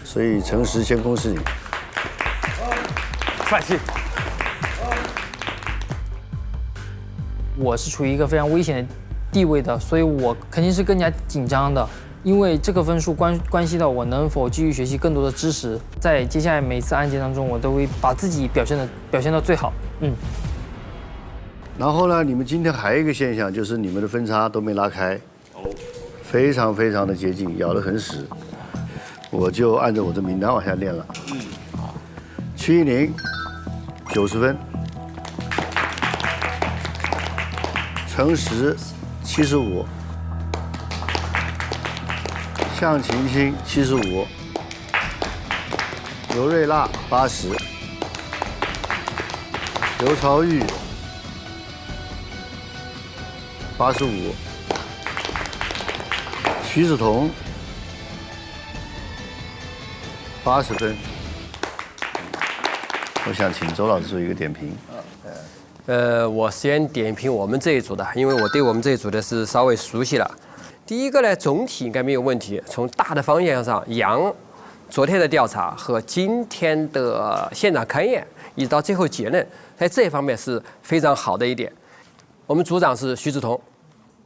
所以诚实先恭喜你，帅气。我是处于一个非常危险的地位的，所以我肯定是更加紧张的，因为这个分数关系到我能否继续学习更多的知识。在接下来每次案件当中，我都会把自己表现到最好。然后呢，你们今天还有一个现象，就是你们的分差都没拉开，非常非常的接近，咬得很死。我就按照我的名单往下练了。曲一宁90分，诚实75，向晴清75，刘瑞娜80，刘朝玉85，徐子彤80分。我想请周老师做一个点评。我先点评我们这一组的，因为我对我们这一组的是稍微熟悉了。第一个呢，总体应该没有问题。从大的方向上，杨昨天的调查和今天的现场勘验，一直到最后结论，在这方面是非常好的一点。我们组长是徐志同，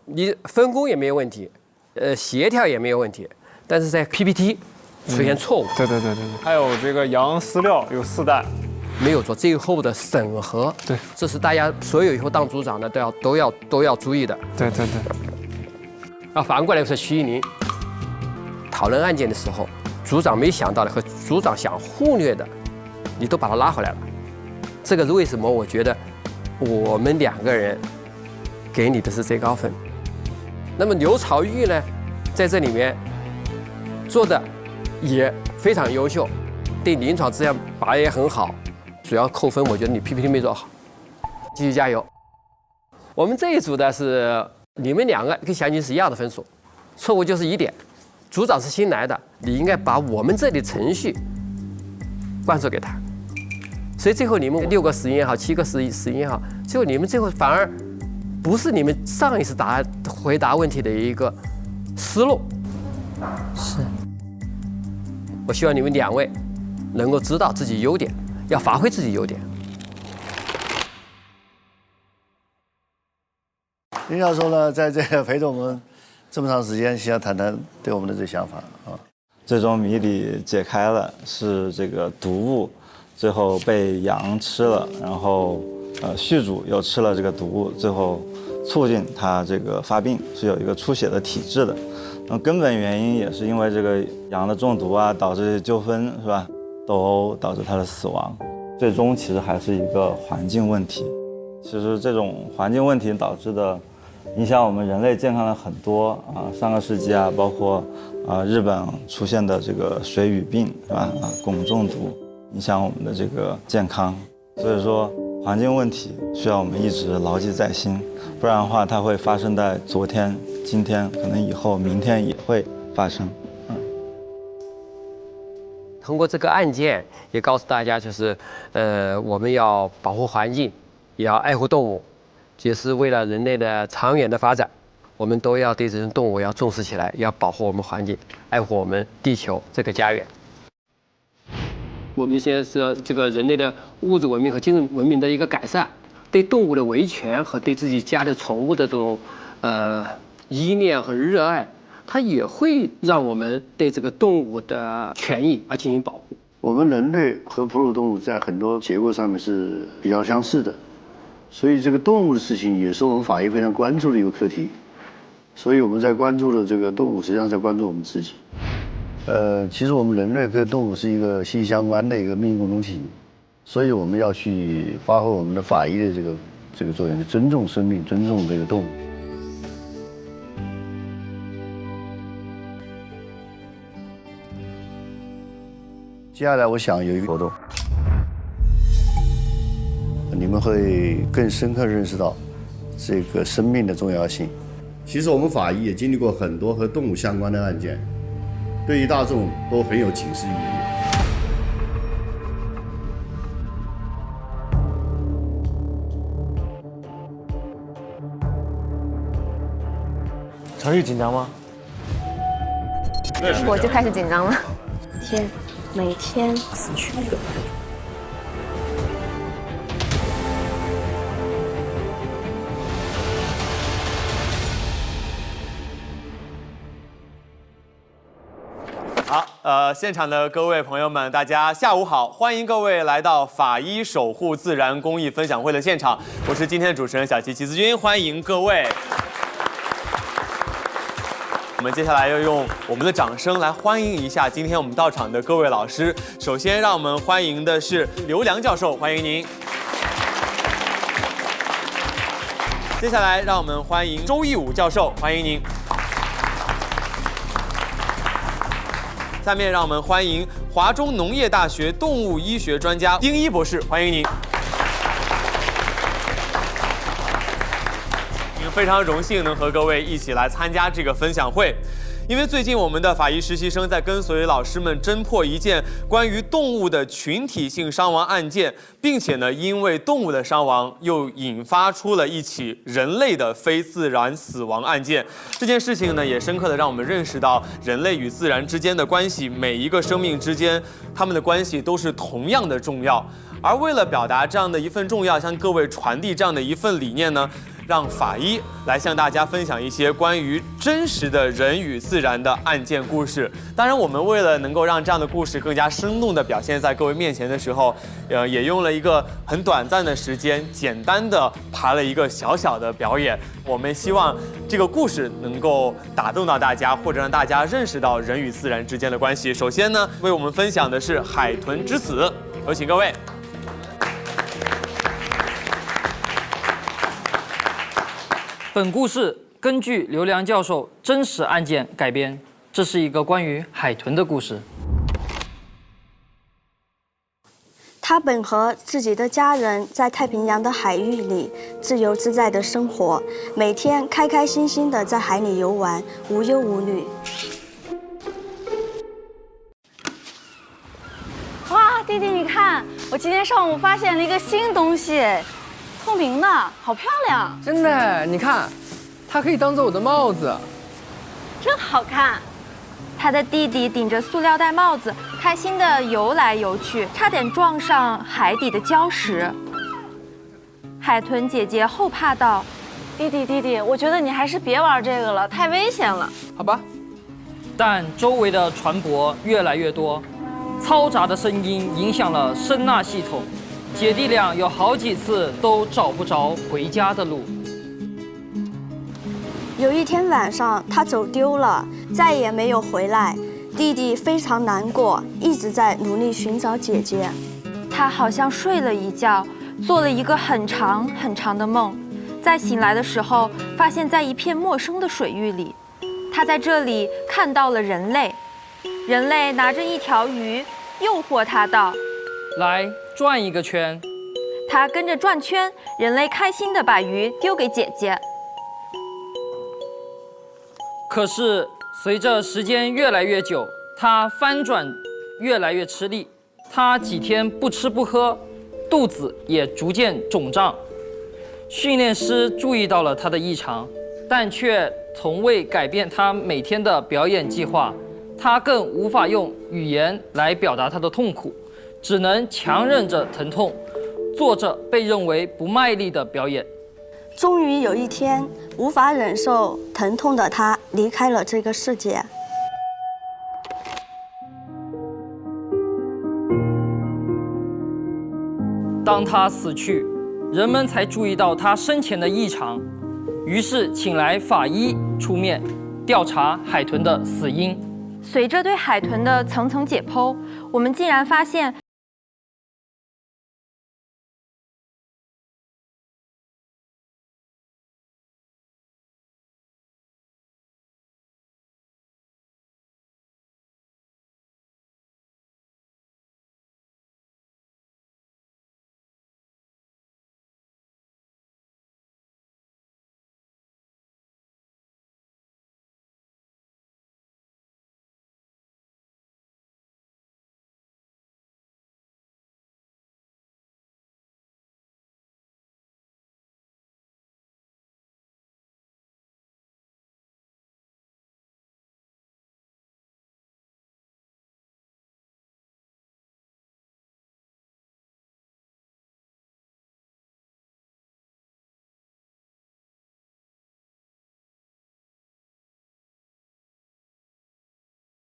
你分工也没有问题，协调也没有问题，但是在 PPT 出现错误。对。还有这个羊饲料有4袋。没有做最后的审核，对，这是大家所有以后当组长的都要注意的。对。然后反过来是徐一林，讨论案件的时候，组长没想到的和组长想忽略的，你都把他拉回来了。这个是为什么？我觉得我们2个人给你的是最高分。那么刘朝玉呢，在这里面做的也非常优秀，对临床质量把也很好。主要扣分，我觉得你 PPT 没做好，继续加油。我们这一组的是你们2个跟祥琴是一样的分数，错误就是1点。组长是新来的，你应该把我们这里程序灌输给他。所以最后你们6个死因也好，7个死因也好，最后你们最后反而不是你们上一次回答问题的一个思路。是。我希望你们2位能够知道自己优点。要发挥自己优点。林教授呢，在这个陪着我们这么长时间，想谈谈对我们的这想法啊。最终谜底解开了，是这个毒物，最后被羊吃了，然后续主又吃了这个毒物，最后促进它这个发病，是有一个出血的体质的。那根本原因也是因为这个羊的中毒啊，导致纠纷是吧？斗殴导致他的死亡，最终其实还是一个环境问题。其实这种环境问题导致的影响我们人类健康的很多啊，上个世纪啊，包括日本出现的这个水俣病是吧？汞中毒影响我们的这个健康，所以说环境问题需要我们一直牢记在心，不然的话它会发生在昨天、今天，可能以后、明天也会发生。通过这个案件，也告诉大家，就是我们要保护环境，也要爱护动物，也是为了人类的长远的发展。我们都要对这种动物要重视起来，要保护我们环境，爱护我们地球这个家园。我们现在是这个人类的物质文明和精神文明的一个改善，对动物的维权和对自己家的宠物的这种依恋和热爱。它也会让我们对这个动物的权益而进行保护。我们人类和哺乳动物在很多结构上面是比较相似的，所以这个动物的事情也是我们法医非常关注的一个课题。所以我们在关注的这个动物，实际上在关注我们自己。其实我们人类跟动物是一个息息相关的一个命运共同体，所以我们要去发挥我们的法医的这个作用，尊重生命，尊重这个动物。接下来我想有一个活动，你们会更深刻认识到这个生命的重要性。其实我们法医也经历过很多和动物相关的案件，对于大众都很有警示意义。常玉紧张吗？我就开始紧张了。每天死去。好，现场的各位朋友们，大家下午好，欢迎各位来到法医守护自然公益分享会的现场，我是今天的主持人小齐齐思君，欢迎各位。我们接下来要用我们的掌声来欢迎一下今天我们到场的各位老师。首先，让我们欢迎的是刘良教授，欢迎您。接下来，让我们欢迎周义武教授，欢迎您。下面让我们欢迎华中农业大学动物医学专家丁一博士，欢迎您。非常荣幸能和各位一起来参加这个分享会。因为最近我们的法医实习生在跟随老师们侦破一件关于动物的群体性伤亡案件，并且呢，因为动物的伤亡又引发出了一起人类的非自然死亡案件。这件事情呢，也深刻的让我们认识到人类与自然之间的关系，每一个生命之间，他们的关系都是同样的重要。而为了表达这样的一份重要，向各位传递这样的一份理念呢，让法医来向大家分享一些关于真实的人与自然的案件故事。当然，我们为了能够让这样的故事更加生动地表现在各位面前的时候，也用了一个很短暂的时间，简单的排了一个小小的表演。我们希望这个故事能够打动到大家，或者让大家认识到人与自然之间的关系。首先呢，为我们分享的是海豚之死，有请各位。本故事根据刘良教授真实案件改编，这是一个关于海豚的故事。他本和自己的家人在太平洋的海域里自由自在的生活，每天开开心心的在海里游玩，无忧无虑。哇，弟弟，你看，我今天上午发现了一个新东西。透明的，好漂亮！真的，你看，它可以当做我的帽子，真好看。他的弟弟顶着塑料袋帽子，开心地游来游去，差点撞上海底的礁石。海豚姐姐后怕道：“弟弟，我觉得你还是别玩这个了，太危险了。”好吧。但周围的船舶越来越多，嘈杂的声音影响了声呐系统。姐弟俩有好几次都找不着回家的路。有一天晚上，他走丢了，再也没有回来。弟弟非常难过，一直在努力寻找姐姐。他好像睡了一觉，做了一个很长很长的梦。在醒来的时候，发现在一片陌生的水域里，他在这里看到了人类。人类拿着一条鱼，诱惑他道：“来。”转一个圈，他跟着转圈，人类开心地把鱼丢给姐姐。可是随着时间越来越久，他翻转越来越吃力，他几天不吃不喝，肚子也逐渐肿胀。训练师注意到了他的异常，但却从未改变他每天的表演计划。他更无法用语言来表达他的痛苦。只能强忍着疼痛，做着被认为不卖力的表演。终于有一天，无法忍受疼痛的他离开了这个世界。当他死去，人们才注意到他生前的异常，于是请来法医出面调查海豚的死因。随着对海豚的层层解剖，我们竟然发现。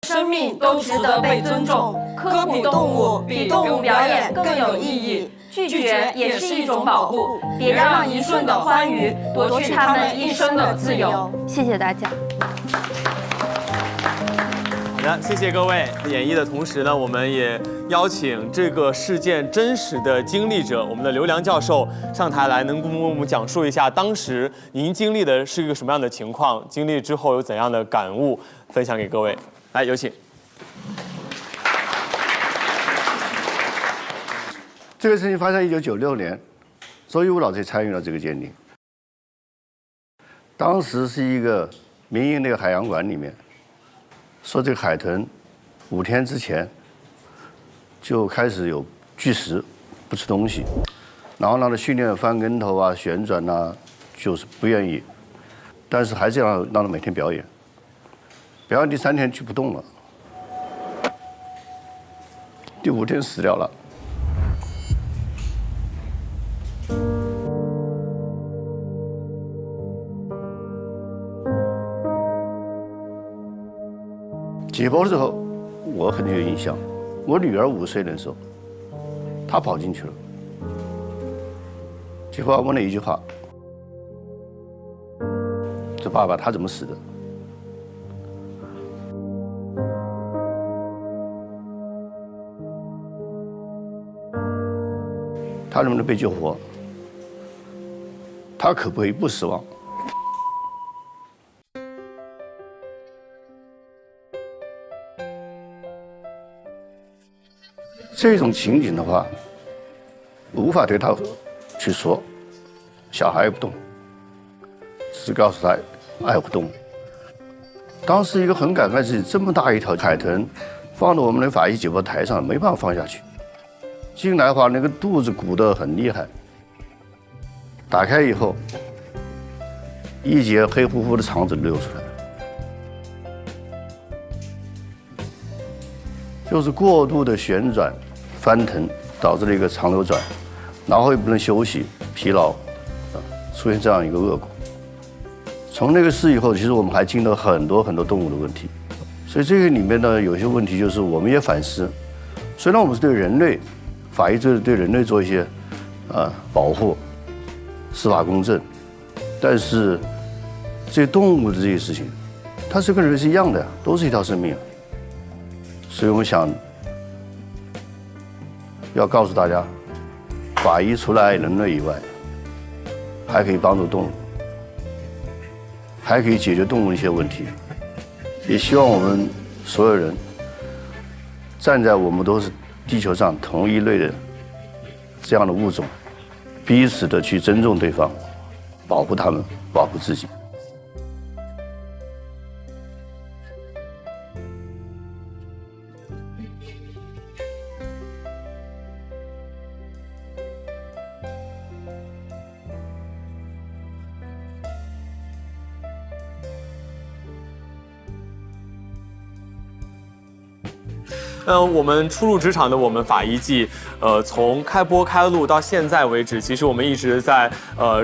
生命都值得被尊重，科普动物比动物表演更有意义。拒绝也是一种保护，别让一瞬的欢愉夺去他们一生的自由。谢谢大家。好的，谢谢各位。演绎的同时呢，我们也邀请这个事件真实的经历者，我们的刘良教授上台来，能跟我们讲述一下当时您经历的是一个什么样的情况，经历之后有怎样的感悟，分享给各位。来，有请。这个事情发生1996年，周一武老师参与了这个鉴定。当时是一个民营那个海洋馆里面，说这个海豚5天之前就开始有拒食，不吃东西，然后让它训练翻跟头啊、旋转啊，就是不愿意，但是还是让它每天表演，表演第3天就不动了，第5天死掉了。解剖的时候，我很有印象。我女儿5岁的时候，她跑进去了。解剖问了一句话：“这爸爸他怎么死的？”他能不能被救活？他可不可以不死亡？这种情景的话，无法对他去说，小孩不动，只是告诉他爱护动物。当时一个很感慨自己这么大一条海豚，放到我们的法医解剖台上，没办法放下去。进来的话，那个肚子鼓得很厉害，打开以后，一截黑乎乎的肠子流出来了。就是过度的旋转、翻腾，导致了一个肠流转，然后又不能休息、疲劳，出现这样一个恶果。从那个事以后，其实我们还经历了很多动物的问题，所以这个里面呢，有些问题就是我们也反思。虽然我们是对人类，法医对人类做一些保护、司法公正，但是这些动物的这些事情，它是跟人是一样的呀，都是一条生命。所以我们想要告诉大家，法医除了爱人类以外，还可以帮助动物，还可以解决动物的一些问题。也希望我们所有人站在我们都是地球上同一类的这样的物种，彼此的去尊重对方，保护他们，保护自己。我们初入职场的我们法医季，从开播开录到现在为止，其实我们一直在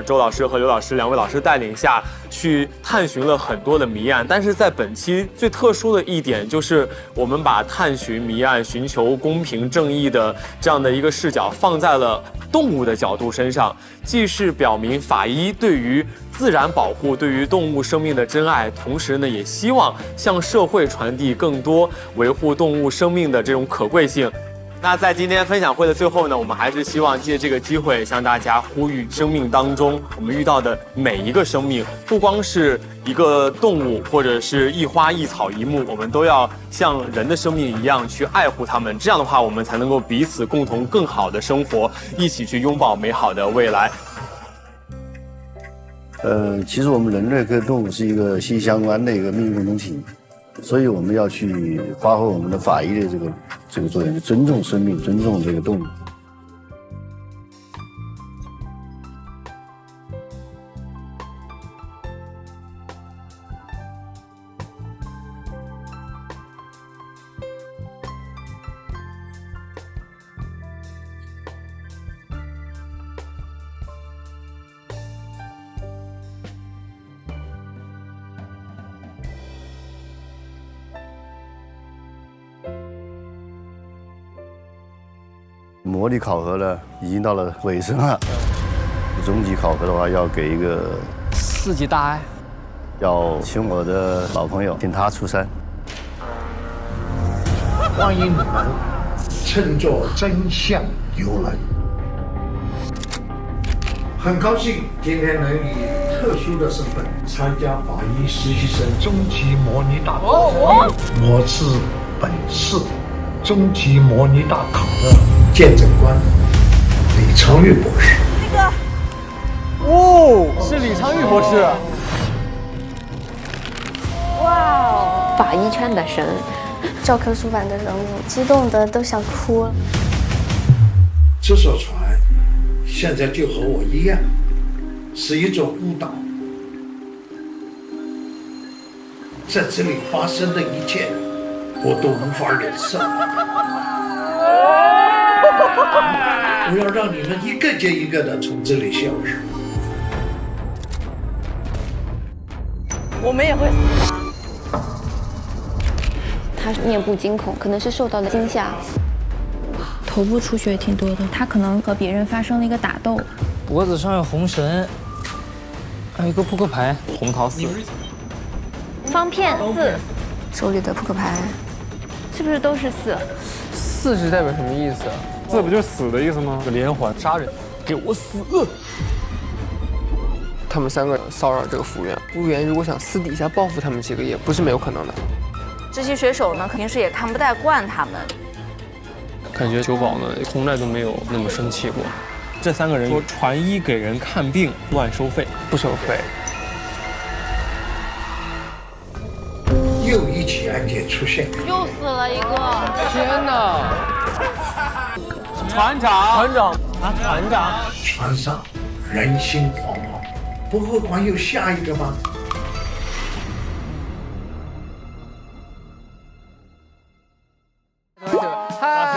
周老师和刘老师2位老师带领下去探寻了很多的谜案。但是在本期最特殊的一点，就是我们把探寻谜案、寻求公平正义的这样的一个视角放在了动物的角度身上，既是表明法医对于自然保护、对于动物生命的珍爱，同时呢，也希望向社会传递更多维护动物生命的这种可贵性。那在今天分享会的最后呢，我们还是希望借这个机会向大家呼吁：生命当中我们遇到的每一个生命，不光是一个动物或者是一花一草一木，我们都要像人的生命一样去爱护它们。这样的话，我们才能够彼此共同更好的生活，一起去拥抱美好的未来。其实我们人类跟动物是一个息息相关的一个命运共同体，所以我们要去发挥我们的法医的这个作用，尊重生命，尊重这个动物。模拟考核呢，已经到了尾声了。终极考核的话，要给一个4级大爱，要请我的老朋友，请他出山。欢迎你们乘坐真相游轮。很高兴今天能以特殊的身份参加法医实习生终极模拟大考。我是本次终极模拟大考的见证官。昌钰博士。哦，是李昌钰博士。哇哦，法医圈的神，教科书版的人物，激动的都想哭了。这艘船现在就和我一样，是一座孤岛，在这里发生的一切，我都无法忍受。我要让你们一个接一个的从这里消失。我们也会死吗？他面部惊恐，可能是受到了惊吓，头部出血也挺多的，他可能和别人发生了一个打斗。脖子上有红绳，还有一个扑克牌，红桃4，方片4，手里的扑克牌是不是都是4？4是代表什么意思？4不就死的意思吗？连环杀人，给我死！他们3个骚扰这个服务员，服务员如果想私底下报复他们几个，也不是没有可能的。这些水手呢，平时也看不太惯他们。感觉酒保呢，从来都没有那么生气过。这3个人说船医给人看病乱收费，不收费。又一起案件出现，又死了一个！天哪！船长，船上人心惶惶，不会还有下一个吗？老师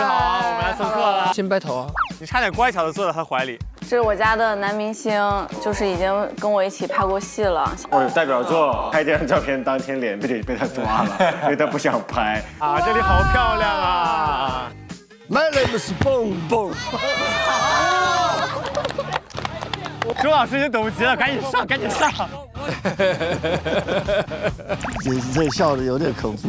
好啊，我们来送客了。先掰头啊！你差点乖巧的坐在他怀里。这是我家的男明星，就是已经跟我一起拍过戏了。我有代表作，拍这张照片当天脸被他抓了，因为他不想拍。啊，这里好漂亮啊 ！My name is Boom Boom。周老师已经等不及了，赶紧上，赶紧上！这笑的有点口服。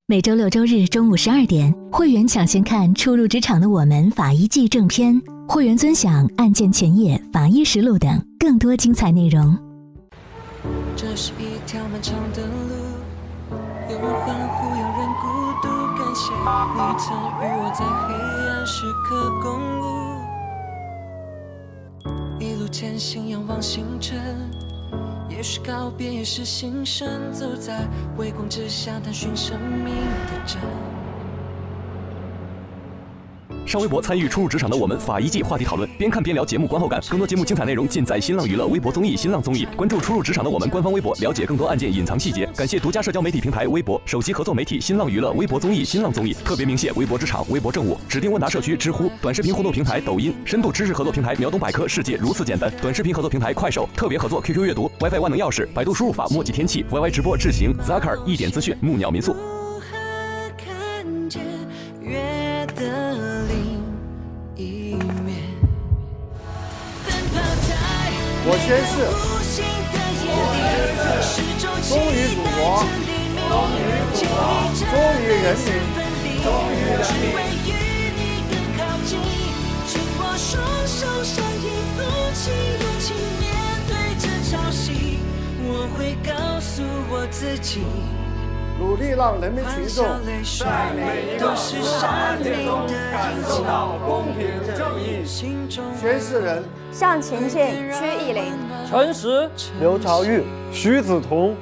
每周6周日中午12点，会员抢先看《初入职场的我们法医季》正片，会员尊享案件前夜、法医实录等更多精彩内容。这是一条漫长的路，有人欢呼，有人孤独，感谢你曾与我在黑暗时刻共舞，一路前行，仰望星辰。也许告别，也是新生，走在微光之下，探寻生命的真。上微博参与初入职场的我们法医季话题讨论，边看边聊节目观后感。更多节目精彩内容尽在新浪娱乐微博综艺、新浪综艺。关注初入职场的我们官方微博，了解更多案件隐藏细节。感谢独家社交媒体平台微博首席合作媒体新浪娱乐微博综艺、新浪综艺，特别鸣谢微博职场、微博政务指定问答社区知乎，短视频互动平台抖音，深度知识合作平台秒懂百科，世界如此简单。短视频合作平台快手，特别合作 QQ 阅读 ，WiFi 万能钥匙，百度输入法墨迹天气 ，YY 直播智行 ，Zakar 一点资讯，木鸟民宿。我宣誓，忠于祖国，忠于人民，忠于人民。紧握双手，相依，鼓起勇气面对这潮汐。我会告诉我自己，努力让人民群众在每一个时刻中感受到公平正义。宣誓人：向勤勤、屈意林、陈实、刘朝玉、徐子彤。